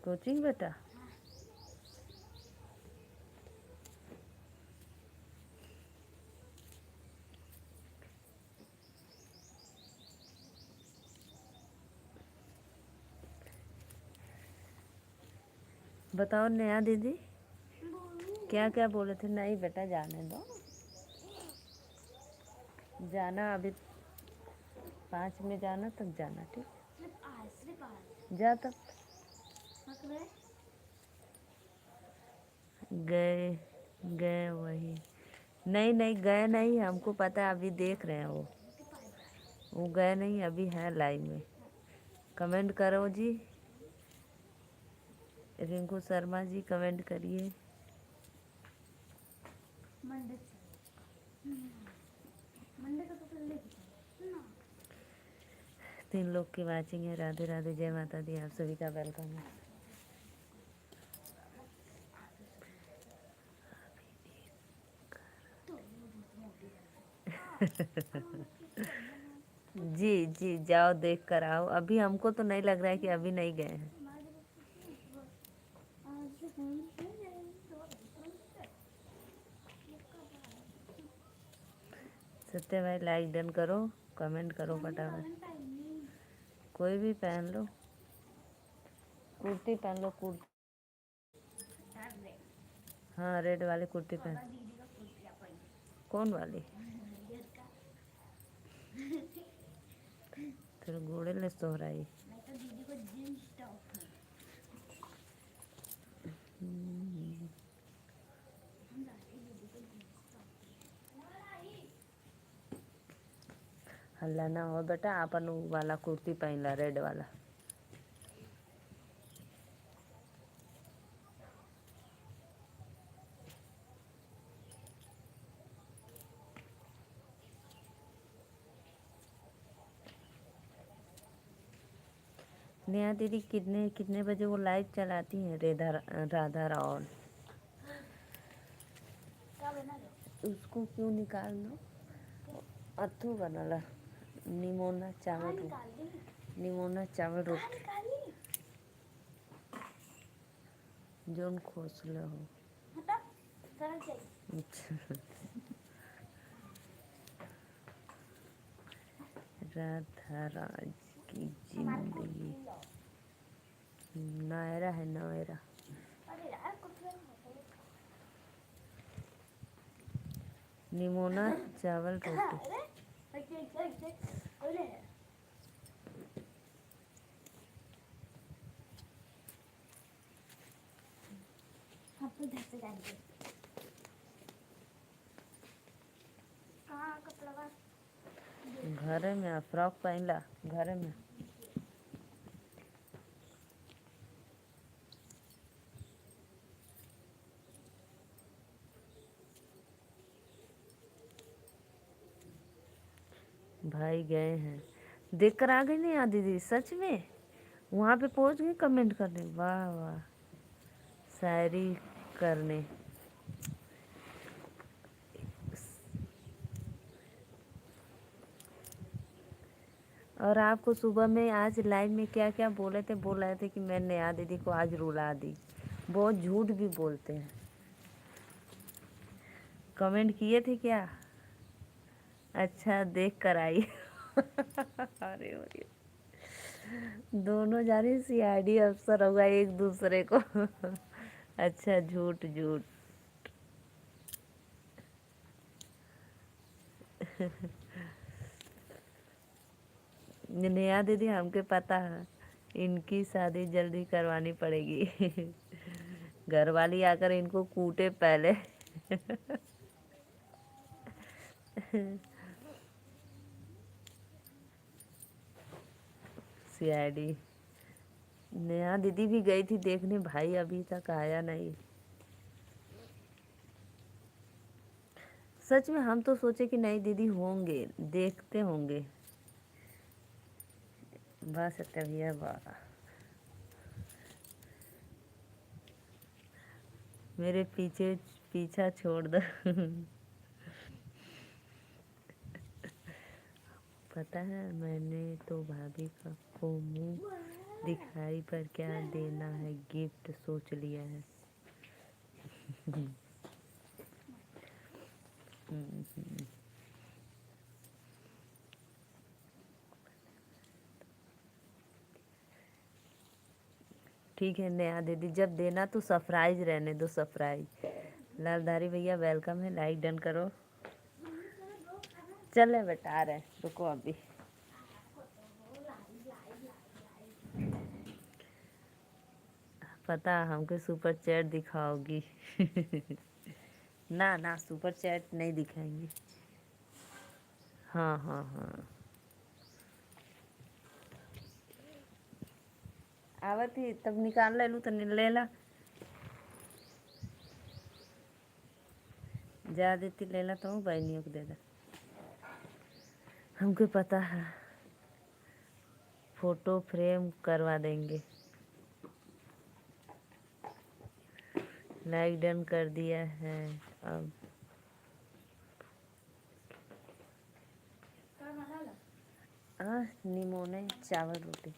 कोचिंग बेटा? बताओ नया दीदी, क्या क्या बोले थे? नहीं बेटा, जाने दो। जाना अभी 5 में जाना, तब जाना, ठीक? जा तब। गए, गए वही। नहीं नहीं गए नहीं, हमको पता है, अभी देख रहे हैं वो गए नहीं, अभी है लाइव में। कमेंट करो जी। रिंकू शर्मा जी कमेंट करिए। तीन लोग की वाचिंग है, राधे राधे, जय माता दी, आप सभी का वेलकम है। जी जी, जाओ देख कर आओ। अभी हमको तो नहीं लग रहा है कि अभी नहीं गए हैं। सत्य भाई लाइक डन करो, कमेंट करो फटाफट। कोई भी पहन लो, कुर्ती पहन लो, कुर्ती। हाँ रेड वाली कुर्ती पहन। कौन वाली? तेरे घोड़े ले सोहराई। हल्ला ना हो बेटा, अपन वाला कुर्ती पहन ला रेड वाला। नेहा दीदी कितने कितने बजे वो लाइव चलाती हैं? राधा रावण। उसको क्यों निकाल दो? अथू बनला निमोना चावल रोटी। निमोना चावल रोटी जोन खोसले हो। अच्छा। राधा राज की जिंदगी नायरा है नायरा। निमोना चावल रोटी। घर में फ्रॉक पहनला घर में। भाई गए हैं, देख कर आ गई नहीं आ दीदी सच में? वहाँ पे पहुँच गई कमेंट करने। वाह वाह, शायरी करने। और आपको सुबह में आज लाइव में क्या क्या बोले थे? बोल रहे थे कि मैं नेहा दीदी को आज रुला दी। बहुत झूठ भी बोलते हैं। कमेंट किए थे क्या? अच्छा देख कर आई। अरे अरे, दोनों जाने सीआईडी अफसर होगा एक दूसरे को। अच्छा झूठ झूठ। नेहा दीदी हमके पता है, इनकी शादी जल्दी करवानी पड़ेगी। घर वाली आकर इनको कूटे पहले। सीआईडी। नेहा दीदी भी गई थी देखने, भाई अभी तक आया नहीं। सच में हम तो सोचे कि नहीं दीदी होंगे, देखते होंगे। वाह सत्या भैया वाह। मेरे पीछे पीछा छोड़ दो। पता है मैंने तो भाभी को मुंह दिखाई पर क्या देना है गिफ्ट सोच लिया है। ठीक है नेहा दीदी, जब देना तो सरप्राइज रहने दो, सरप्राइज। लालधारी भैया वेलकम है, लाइक डन करो। चले बेटा आ रहे, रुको अभी। पता हमको सुपर चैट दिखाओगी। ना ना सुपर चैट नहीं दिखाएंगे। हाँ हाँ हाँ। आवती तब निकाल ले लूँ तो ले ला। जा देती ले ला तो बहनियों को दे दे। हमको पता है फोटो फ्रेम करवा देंगे। लाइक डन कर दिया है। अब निमोने चावल रोटी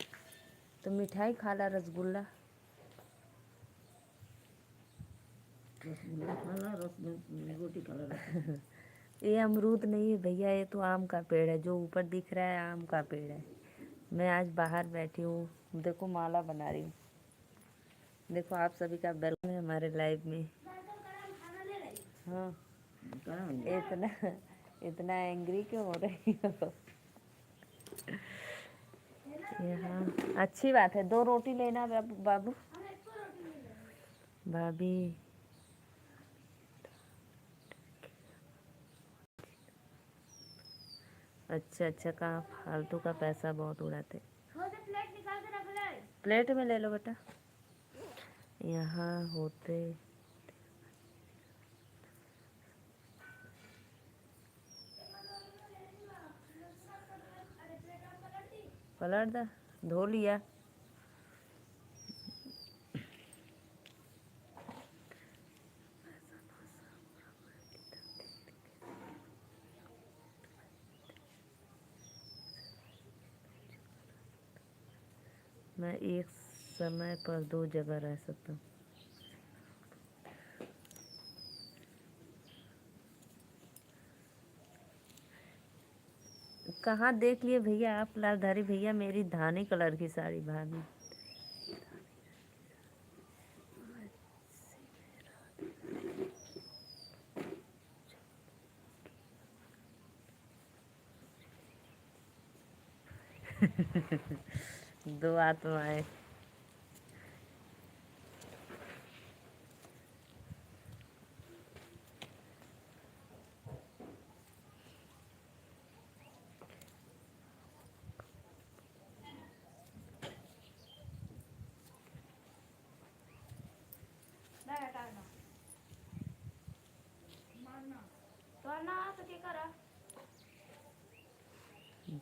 तो मिठाई खा ला, रसगुल्ला। रसगुल्ला खा ला, रोटी खा ला। ये अमरूद नहीं है भैया, ये तो आम का पेड़ है, जो ऊपर दिख रहा है आम का पेड़ है। मैं आज बाहर बैठी हूँ, देखो माला बना रही हूँ। देखो आप सभी का वेलकम है हमारे लाइव में। हाँ, इतना इतना एंग्री क्यों हो रही हो? यहाँ अच्छी बात है, 2 रोटी लेना बाबू। भाभी अच्छा अच्छा, कहाँ फालतू का पैसा बहुत उड़ाते। प्लेट में ले लो बेटा। यहाँ होते पलट दा, धो लिया। मैं एक समय पर 2 जगह रह सकता हूँ। कहाँ देख लिए भैया आप लालधारी भैया मेरी धानी कलर की साड़ी भाभी? दो आत्माएं।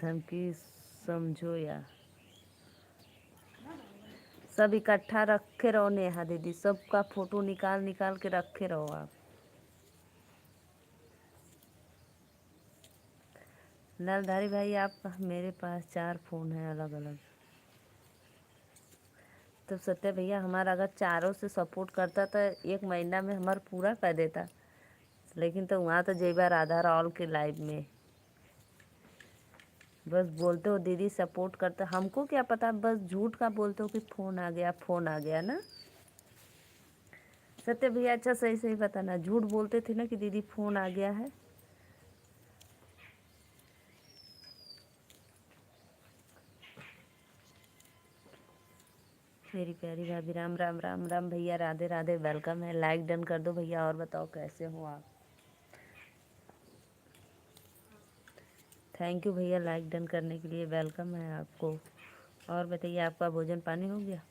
धमकी समझो या सब इकट्ठा रखे रहो नेहा दीदी, सबका फोटो निकाल निकाल के रखे रहो आप। लालधारी भाई आप मेरे पास 4 फ़ोन हैं अलग अलग। तो सत्य भैया हमारा अगर चारों से सपोर्ट करता तो 1 महीना में हमारा पूरा कर देता। लेकिन तो वहाँ तो जय बार राधा रावल के लाइव में बस बोलते हो दीदी सपोर्ट करते, हमको क्या पता, बस झूठ का बोलते हो कि फ़ोन आ गया फ़ोन आ गया ना। सत्य भैया अच्छा सही सही बताना, झूठ बोलते थे ना कि दीदी फ़ोन आ गया है। मेरी प्यारी भाभी राम राम राम राम भैया, राधे राधे, वेलकम है। लाइक डन कर दो भैया। और बताओ कैसे हो आप? थैंक यू भैया लाइक डन करने के लिए, वेलकम है आपको। और बताइए आपका भोजन पानी हो गया?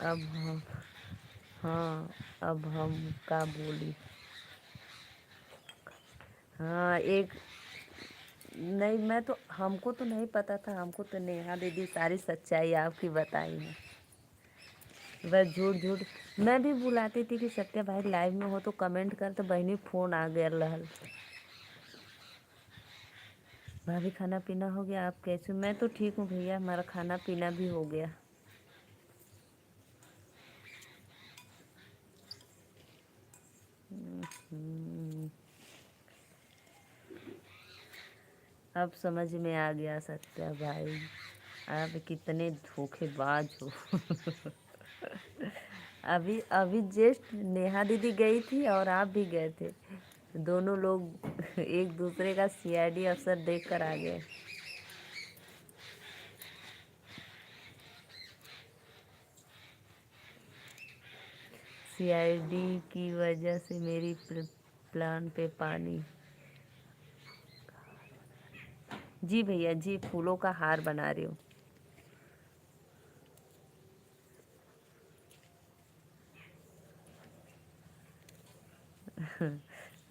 अब हम हाँ, अब हम का बोली। हाँ एक नहीं, मैं तो हमको तो नहीं पता था, हमको तो नेहा दीदी सारी सच्चाई आपकी बताई है। बस झूठ झूठ मैं भी बुलाती थी कि सत्या भाई लाइव में हो तो कमेंट कर, तो बहनी फ़ोन आ गया रहल। भाभी खाना पीना हो गया, आप कैसे? मैं तो ठीक हूँ भैया, हमारा खाना पीना भी हो गया। हम्म, अब समझ में आ गया सत्या भाई, आप कितने धोखेबाज हो। अभी अभी जस्ट नेहा दीदी गई थी और आप भी गए थे, दोनों लोग एक दूसरे का सीआईडी अफसर देख कर आ गए। सीआईडी की वजह से मेरी प्लान पे पानी। जी भैया जी, फूलों का हार बना रही हूँ।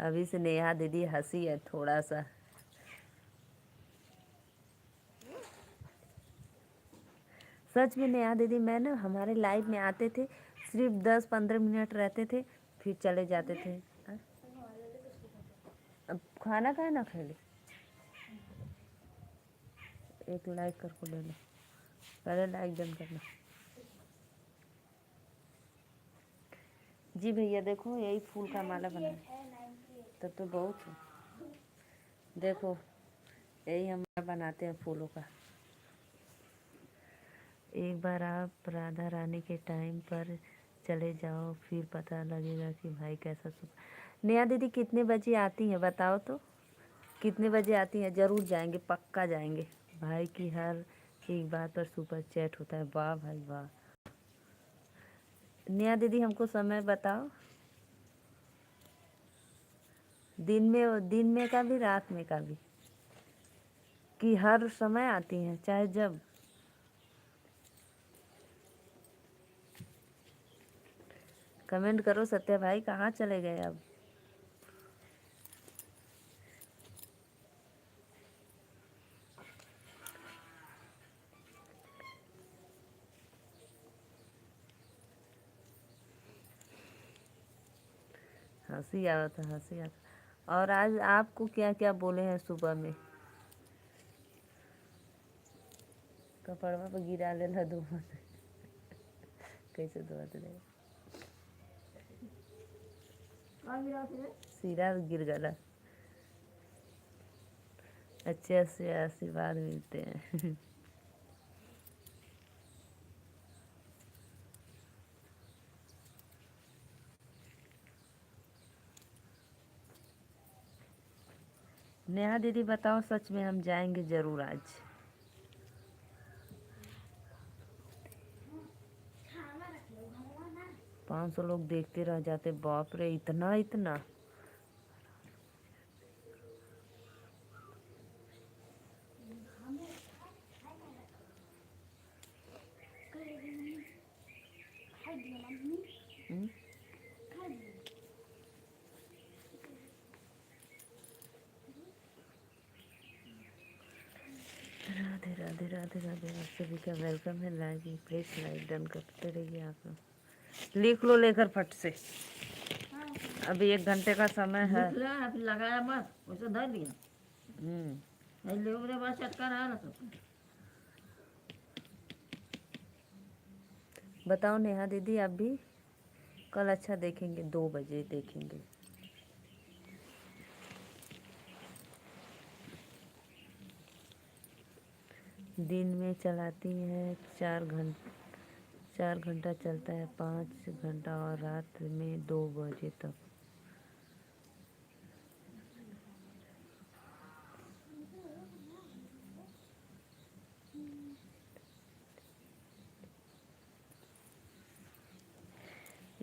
अभी से नेहा दीदी हंसी है थोड़ा सा। सच में नेहा दीदी, मैं ना हमारे लाइव में आते थे, सिर्फ 10-15 मिनट रहते थे, फिर चले जाते थे। अब खाना खाए ना खेले, एक लाइक करके ले लो, पहले लाइक डन करना। जी भैया देखो यही फूल का माला बना, तब तो बहुत है। देखो यही हम बनाते हैं फूलों का। एक बार आप राधा रानी के टाइम पर चले जाओ, फिर पता लगेगा कि भाई कैसा सुबह। नेहा दीदी कितने बजे आती हैं बताओ तो, कितने बजे आती हैं? ज़रूर जाएंगे, पक्का जाएंगे। भाई की हर एक बात पर सुपर चैट होता है, वाह भाई वाह। नेहा दीदी हमको समय बताओ, दिन में का भी, रात में का भी, कि हर समय आती हैं चाहे जब? कमेंट करो। सत्या भाई कहाँ चले गए अब? हंसी आता, हंसी आता। और आज आपको क्या क्या बोले हैं सुबह में? कपड़वा पर गिरा लेला धुआं से। कैसे धुआं दे? सिरा गिर गला। अच्छे अच्छे आशीर्वाद मिलते हैं। नेहा दीदी बताओ, सच में हम जाएंगे जरूर आज। 500 लोग देखते रह जाते, बाप रे, इतना इतना। हम्म? राधे राधे राधे राधे। आप सभी का वेलकम है लाइव में। प्लीज लाइक डन करते रहिए आप लोग। लिख लो लेकर फट से, अभी 1 घंटे का समय है। लगाया मत, वैसे धर लिया। बस चटका रहा ना सब। बताओ नेहा दीदी, आप भी कल अच्छा देखेंगे, 2 बजे देखेंगे। दिन में चलाती हैं 4 घंटा, 4 घंटा चलता है, 5 घंटा, और रात में 2 बजे तक।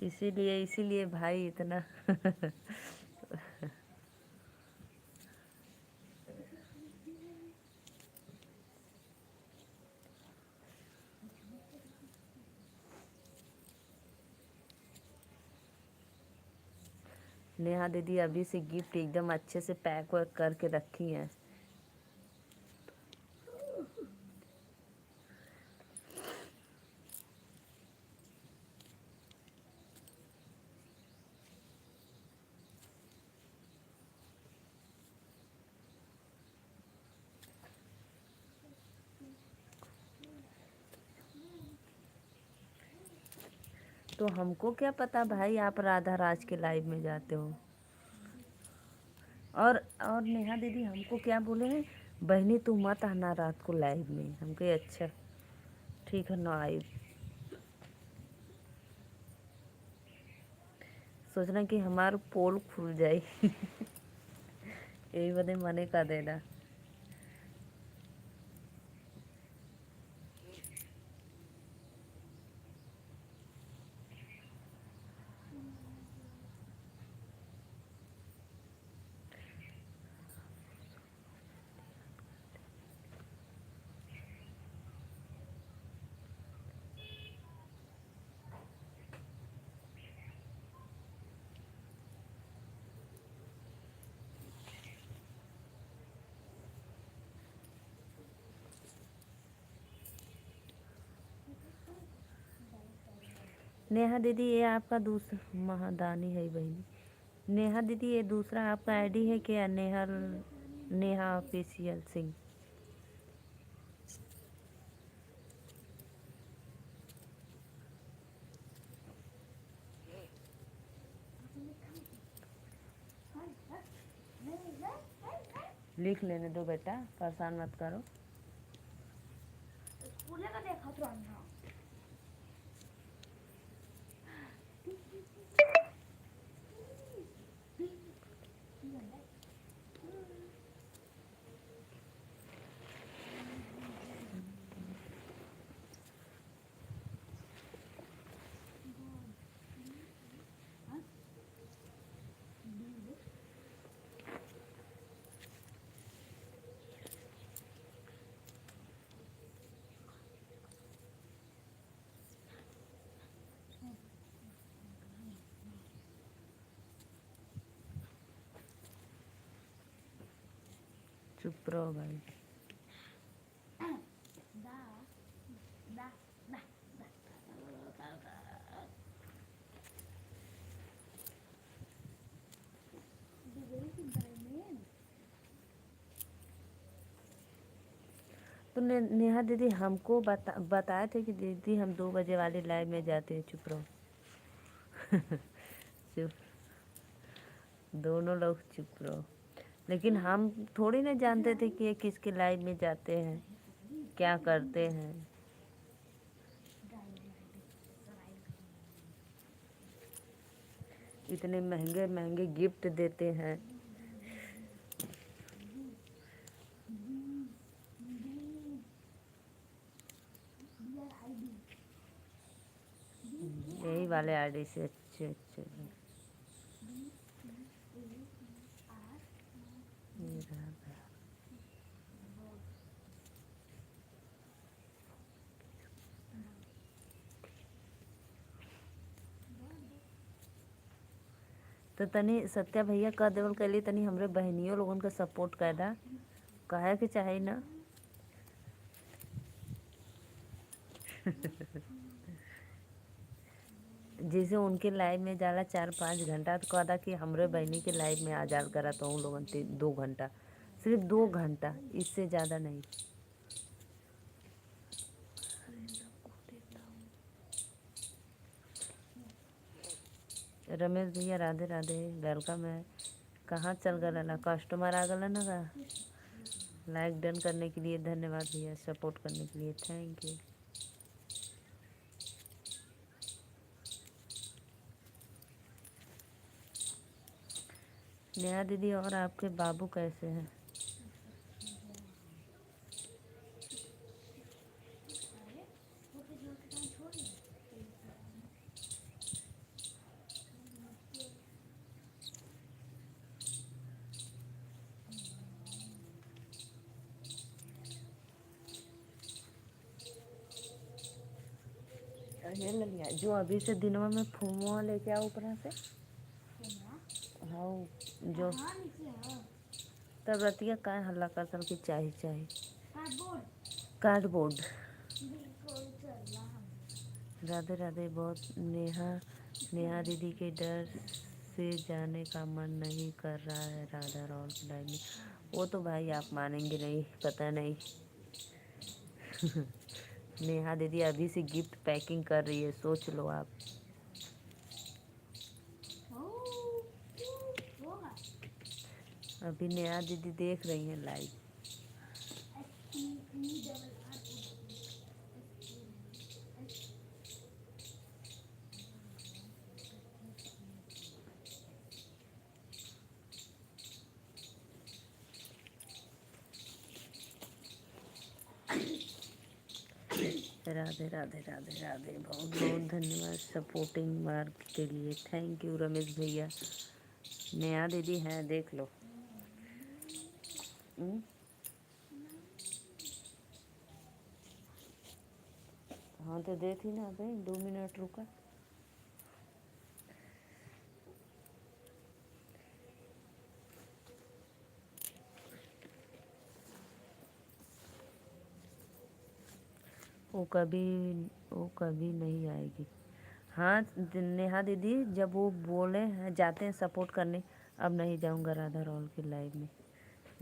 इसीलिए इसीलिए भाई इतना। नेहा दीदी अभी से गिफ्ट एकदम अच्छे से पैक वैक करके रखी हैं। तो हमको क्या पता भाई, आप राधा राज के लाइव में जाते हो। और नेहा दीदी हमको क्या बोले हैं, बहनी तू मत आना रात को लाइव में। हम कहे अच्छा ठीक है, ना आई। सोचना कि हमार पोल खुल जाए। यही बदे मने का देना। नेहा दीदी ये आपका दूसरा महादानी है बहनी। नेहा दीदी ये दूसरा आपका आईडी है क्या? नेहा ऑफिशियल सिंह। लिख लेने दो बेटा, परेशान मत करो। चुप रहो भाई। तो नेहा दीदी हमको बताए थे कि दीदी हम 2 बजे वाली लाइव में जाते हैं। चुप रहो। चुप, दोनों लोग चुप रहो। लेकिन हम थोड़ी ना जानते थे कि ये किसके लाइव में जाते हैं, क्या करते हैं। इतने महंगे महंगे गिफ्ट देते हैं। यही वाले आईडी से अच्छे अच्छे हैं। ये रहा। तो तनी सत्या भैया कह देवल कैली तनी हमरे बहनियों लोगन का सपोर्ट कैदा कहे के चाही ना। जैसे उनके लाइव में जाला 4-5 घंटा तो कहदा कि हमरे बहनी के लाइव में आ जाल करा तो उन लोगन 2 घंटा, सिर्फ 2 घंटा, इससे ज़्यादा नहीं। रमेश भैया राधे राधे, वेलकम है। कहाँ चल गए ना, कस्टमर आ गए ना का। लाइक डन करने के लिए धन्यवाद भैया, सपोर्ट करने के लिए थैंक यू। नेहा दीदी और आपके बाबू कैसे हैं? ये ले लिया जो अभी से दिनवा में फूमुआ लेके आओ ऊपर से। हाँ जो तब रतिया का हल्ला करता कि चाहिए कार्डबोर्ड। राधे राधे। बहुत नेहा दीदी के डर से जाने का मन नहीं कर रहा है राधा राहुल की लाइव में। वो तो भाई आप मानेंगे नहीं, पता नहीं। नेहा दीदी अभी से गिफ्ट पैकिंग कर रही है, सोच लो आप। अभी नेहा दीदी देख रही हैं लाइव। राधे राधे राधे राधे। बहुत बहुत धन्यवाद सपोर्टिंग मार्क के लिए, थैंक यू रमेश भैया। नेहा दीदी हैं, देख लो। हाँ तो दे थी ना भाई, 2 मिनट रुका। वो कभी नहीं आएगी। हाँ नेहा दीदी, जब वो बोले हैं जाते हैं सपोर्ट करने, अब नहीं जाऊंगा राधा राहुल की लाइव में।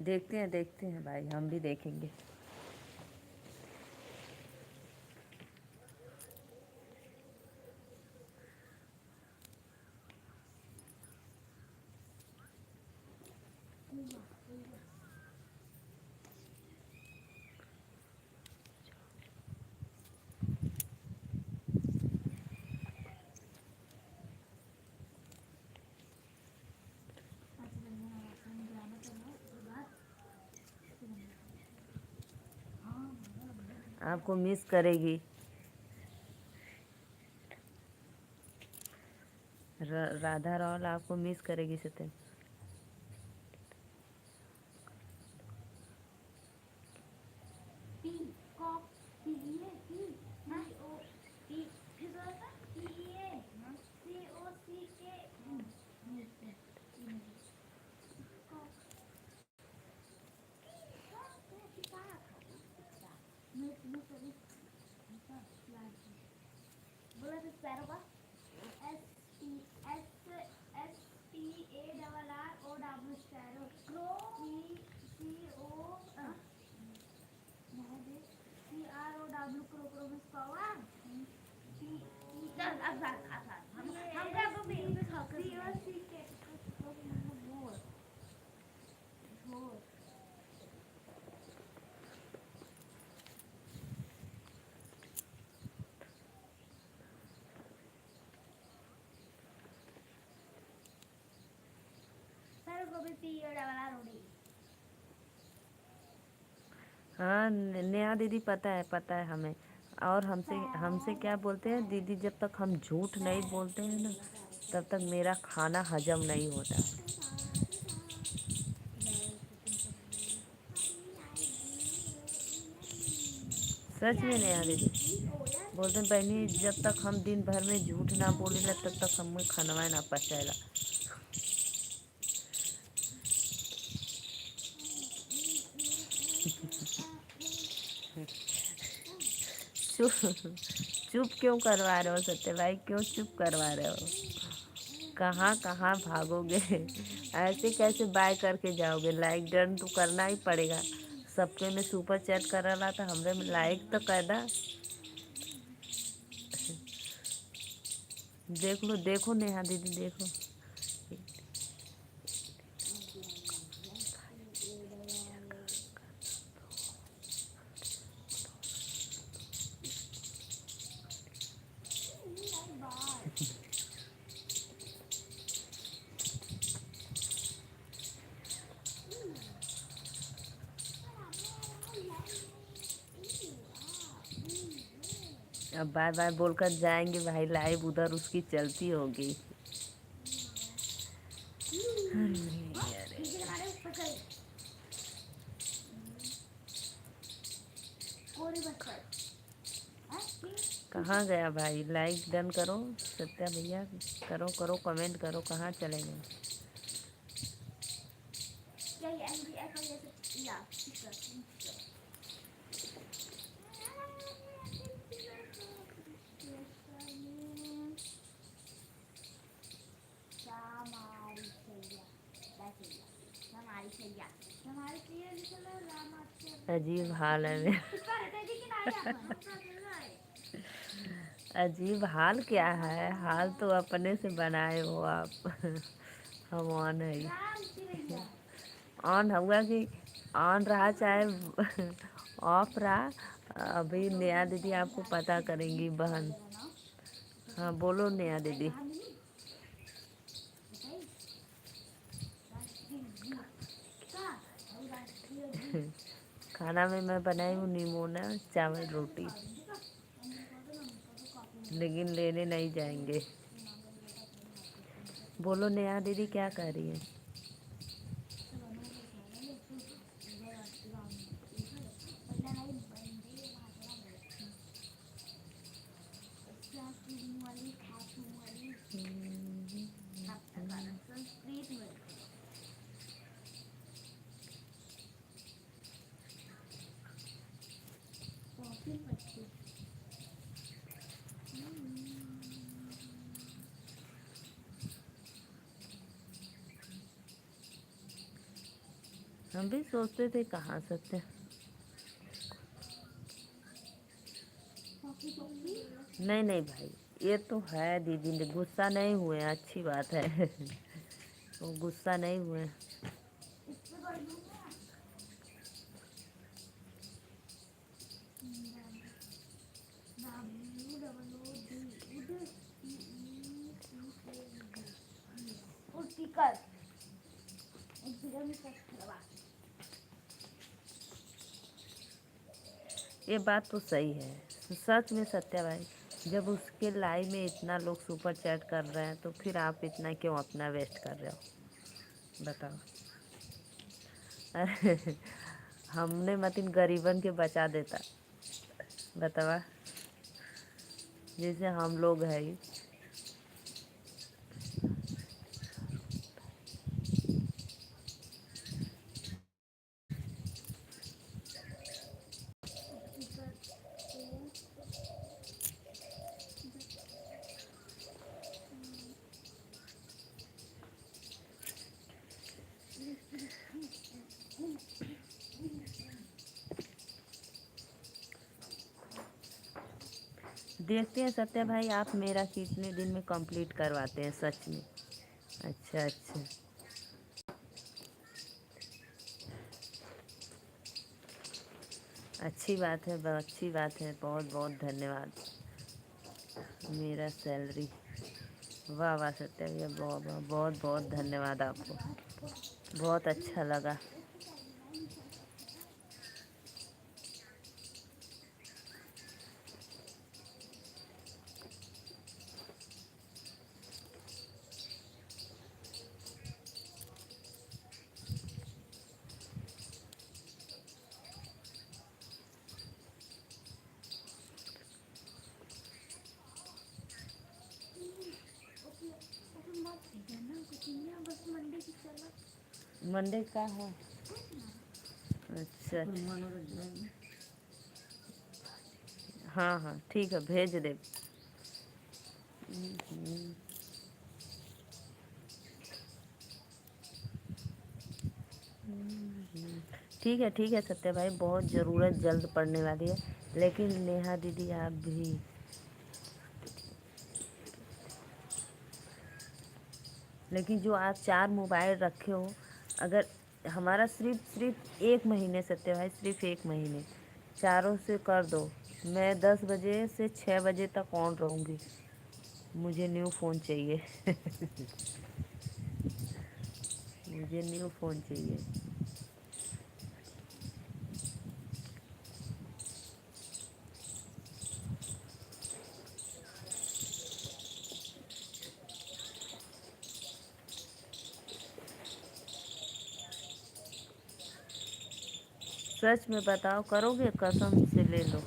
देखते हैं भाई, हम भी देखेंगे। आपको मिस करेगी। राधा रावल आपको मिस करेगी सत्यम। हाँ नेहा दीदी पता है हमें। और हमसे हमसे क्या बोलते हैं दीदी, जब तक हम झूठ नहीं बोलते हैं ना तब तक मेरा खाना हजम नहीं होता। सच में नेहा दीदी बोलते हैं बहनी, जब तक हम दिन भर में झूठ ना बोलेला तब तक हमें खानवा ना पचेला। चुप चुप क्यों करवा रहे हो सत्य भाई, क्यों चुप करवा रहे हो? कहाँ कहाँ भागोगे? ऐसे कैसे बाय करके जाओगे? लाइक डन तो करना ही पड़ेगा। सबके में सुपर चैट कर रहा था, हमरे में लाइक तो कर दा। देख लो, देखो नेहा दीदी देखो। अब बाय बाय बोलकर जाएंगे भाई, लाइव उधर उसकी चलती होगी। कहाँ गया भाई? लाइक डन करो सत्या भैया, करो करो कमेंट करो, कहाँ चले गए? अजीब हाल है मेरा। अजीब हाल क्या है? हाल तो अपने से बनाए हो आप। हम ऑन है, ऑन हुआ कि ऑन रहा चाहे ऑफ रहा, अभी नेहा दीदी आपको पता करेंगी बहन। हाँ बोलो नेहा दीदी। खाना में मैं बनाई हूँ निमोना चावल रोटी, लेकिन लेने नहीं जाएंगे। बोलो नेहा दीदी क्या कर रही है? हम भी सोचते थे कहाँ सकते। नहीं नहीं भाई, ये तो है दीदी, गुस्सा नहीं हुए, अच्छी बात है। वो गुस्सा नहीं हुए। ये बात तो सही है, सच में सत्या भाई। जब उसके लाइव में इतना लोग सुपर चैट कर रहे हैं तो फिर आप इतना क्यों अपना वेस्ट कर रहे हो, बताओ। अरे हमने मतिन गरीबन के बचा देता, बतावा, जैसे हम लोग है ही। देखते हैं सत्या भाई, आप मेरा कितने दिन में कंप्लीट करवाते हैं सच में। अच्छा अच्छा, अच्छी बात है, बहुत अच्छी बात है, बहुत बहुत धन्यवाद। मेरा सैलरी, वाह वाह सत्या भैया, बहुत बहुत बहुत बहुत धन्यवाद आपको, बहुत अच्छा लगा। मंडे का है, अच्छा अच्छा। हाँ हाँ ठीक है, भेज दे। ठीक है सत्या भाई, बहुत ज़रूरत जल्द पड़ने वाली है। लेकिन नेहा दीदी आप भी, लेकिन जो आप 4 मोबाइल रखे हो, अगर हमारा सिर्फ सिर्फ 1 महीने, सत्य भाई सिर्फ 1 महीने चारों से कर दो, मैं 10 बजे से 6 बजे तक ऑन रहूँगी। मुझे न्यू फ़ोन चाहिए। मुझे न्यू फ़ोन चाहिए। सच में बताओ, करोगे, कसम से ले लो।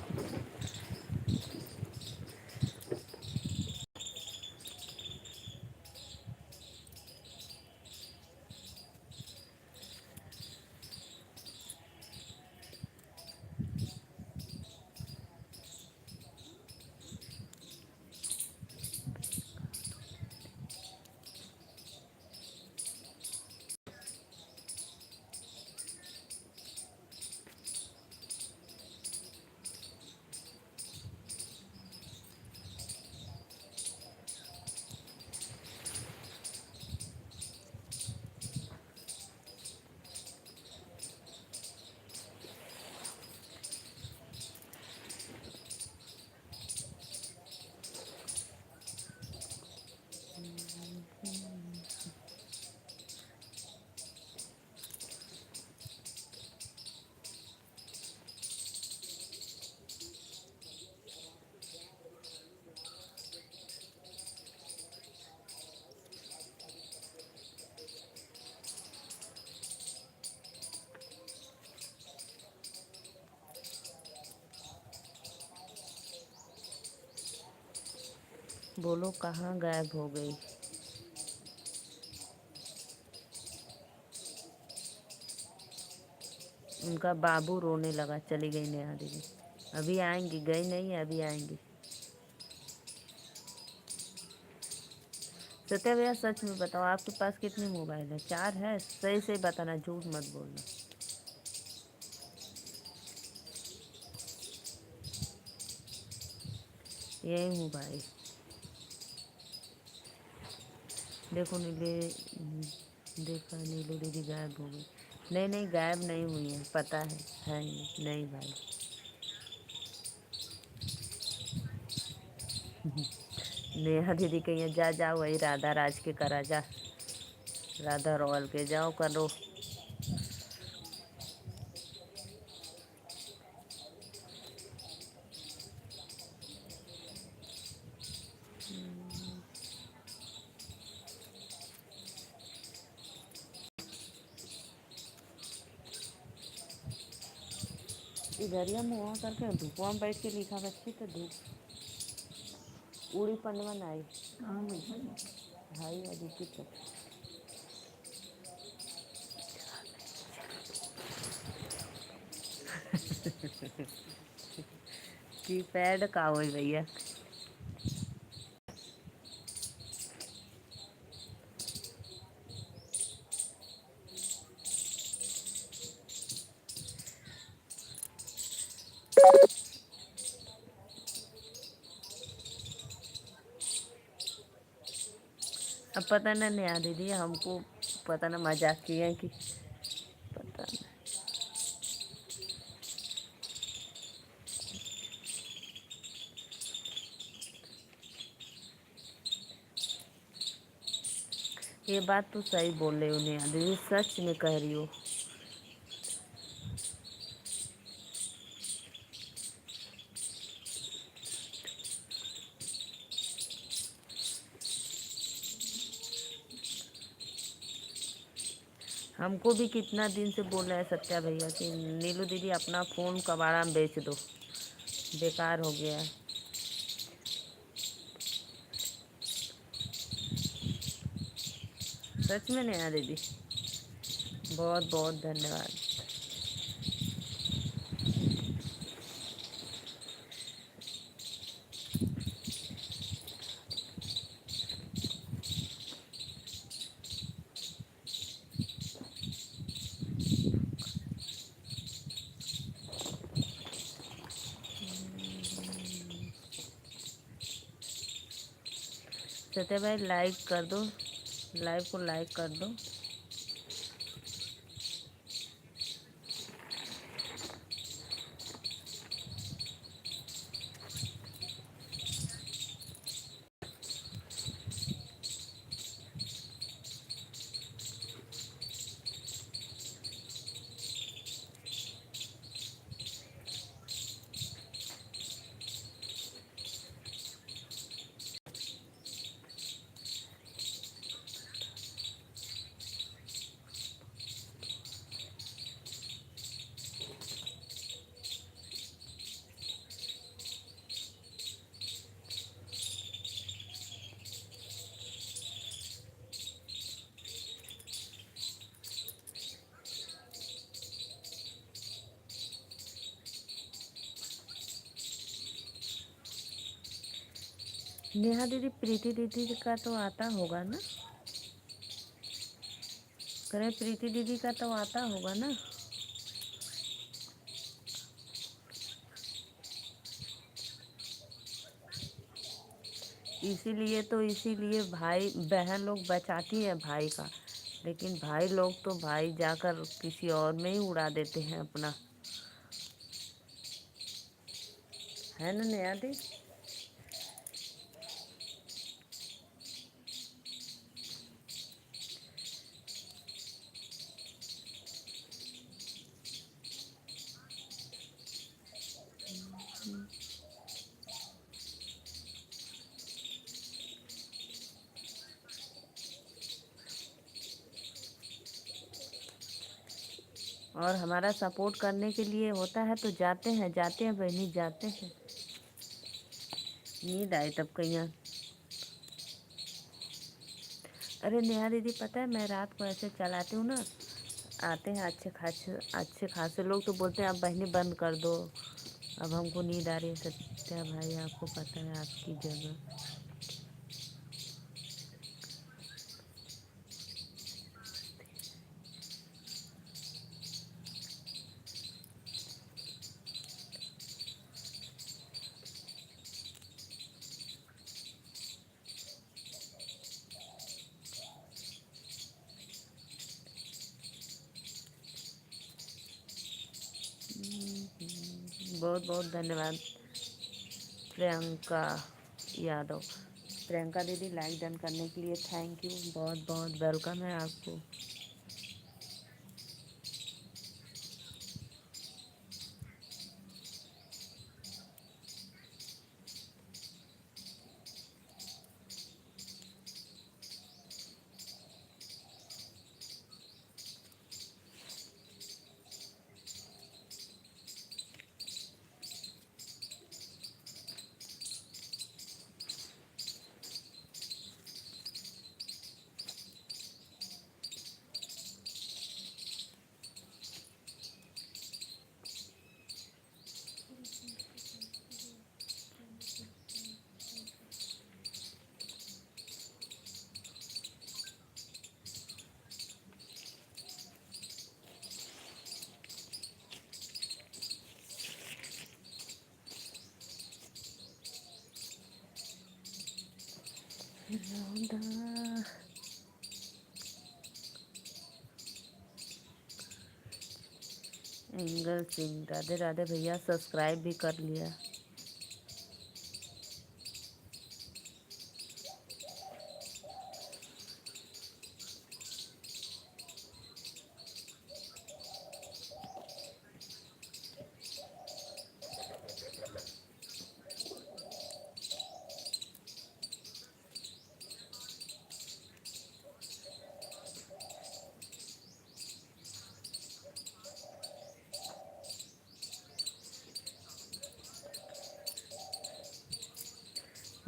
बोलो कहाँ गायब हो गई। उनका बाबू रोने लगा, चली गई नेहा दीदी। अभी आएंगी, गई नहीं है, अभी आएंगी। सत्या भैया सच में बताओ, आपके पास कितने मोबाइल है? 4 है? सही सही बताना, झूठ मत बोलना। यही हूँ भाई। देखो नीले, देखा नीलू दीदी गायब हो गई। नहीं नहीं, गायब नहीं हुई है, पता है ही नहीं भाई। नेहा दीदी कहीं जा जा, वही राधा राज के करा जा, राधा रॉयल के जाओ करो। इधरिया मुँह करके धूपवा में बैठ के लिखा बच्ची तो धूप उड़ी पंडवन आई कहाँ बैठा है? भाई अदिति तो की पैड का हो भैया। अब पता ना नेहा दीदी हमको पता ना मजाक किए कि पता नहीं। ये बात तो सही बोल रहे हो नेहा दीदी, सच में कह रही हो। हमको भी कितना दिन से बोल रहा है सत्या भैया कि नीलू दीदी अपना फ़ोन कबाड़ा में बेच दो, बेकार हो गया है। सच में नेहा दीदी बहुत बहुत धन्यवाद। सत्या भाई लाइक कर दो, लाइव को लाइक कर दो। नेहा दीदी प्रीति दीदी का तो आता होगा ना, करें प्रीति दीदी का तो आता होगा ना। इसीलिए भाई बहन लोग बचाती है भाई का, लेकिन भाई लोग तो भाई जाकर किसी और में ही उड़ा देते हैं अपना, है ना नेहा दी। और हमारा सपोर्ट करने के लिए होता है तो जाते हैं बहनी जाते हैं। नींद आई तब कहीं। अरे नेहा दीदी पता है मैं रात को ऐसे चलाती हूँ ना, आते हैं अच्छे खासे लोग तो बोलते हैं अब बहनी बंद कर दो, अब हमको नींद आ रही है। सत्या भाई आपको पता है आपकी जगह। बहुत बहुत धन्यवाद प्रियंका यादव। प्रियंका दीदी लाइक डन करने के लिए थैंक यू, बहुत बहुत वेलकम है आपको। राधा एंगल सिंह, राधे राधे भैया, सब्सक्राइब भी कर लिया।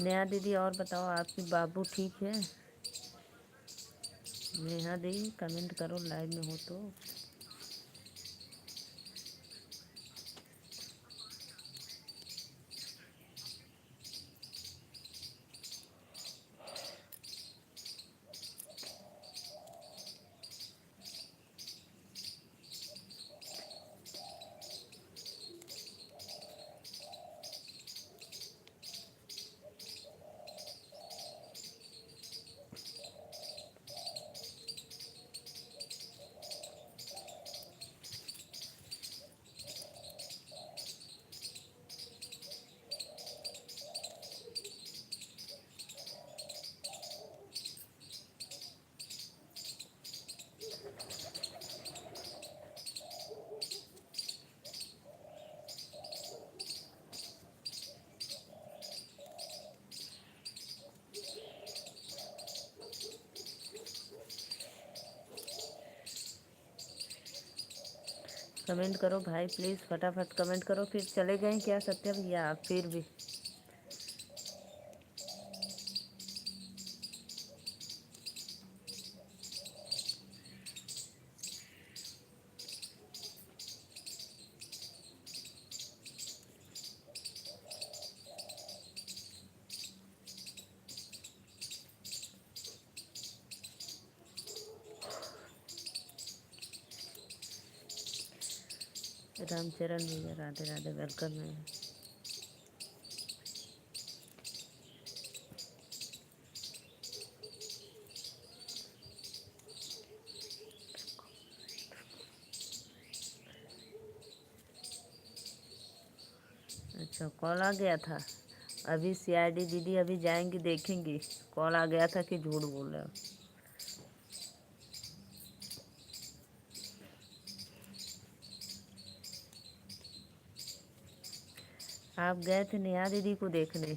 नेहा दीदी और बताओ, आपकी बाबू ठीक है? नेहा दी कमेंट करो, लाइव में हो तो। कमेंट करो भाई प्लीज़, फटाफट कमेंट करो। फिर चले गए क्या सत्या भैया आप फिर भी? रामचरण भैया राधे राधे, वेलकम है। अच्छा कॉल आ गया था? अभी सीआईडी दीदी अभी जाएंगी देखेंगी कॉल आ गया था कि झूठ बोल रहे हो। आप गए थे नेहा दीदी को देखने?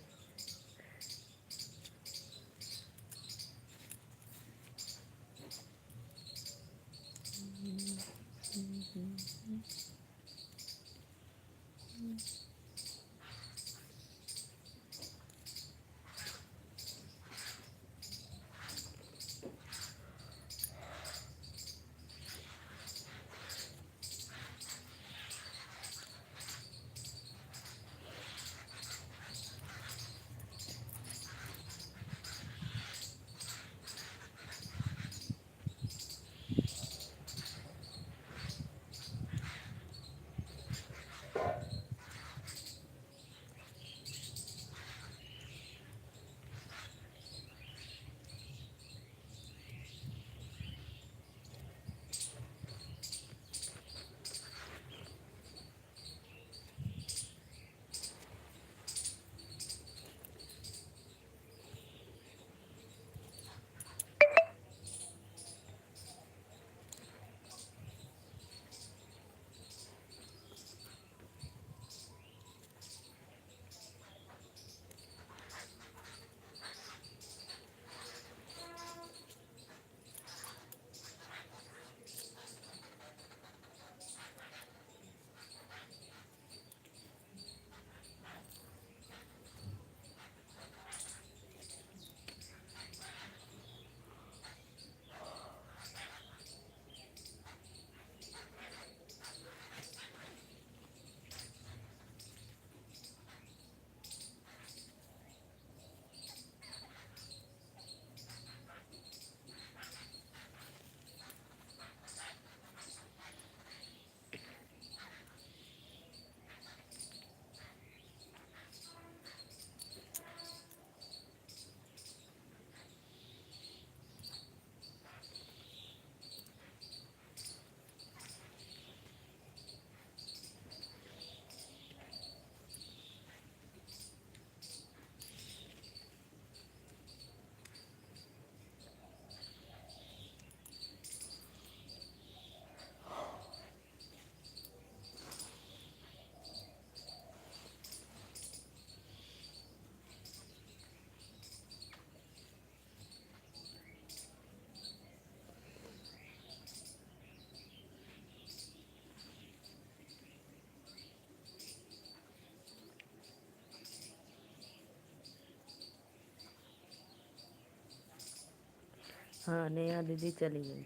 हाँ नेहा दीदी चली गई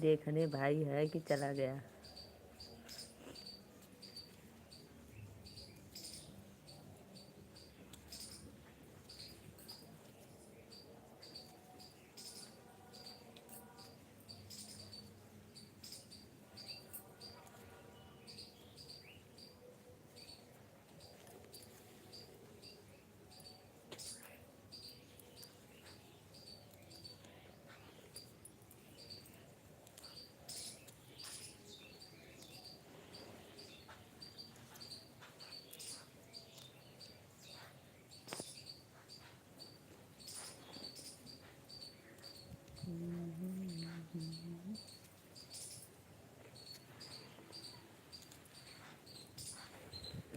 देखने भाई है कि चला गया।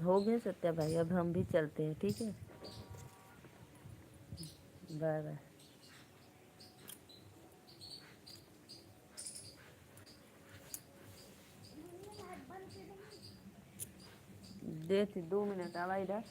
हो गया सत्या भाई, अब हम भी चलते हैं, ठीक है। Bye bye. देती 2 मिनट आवा इधर।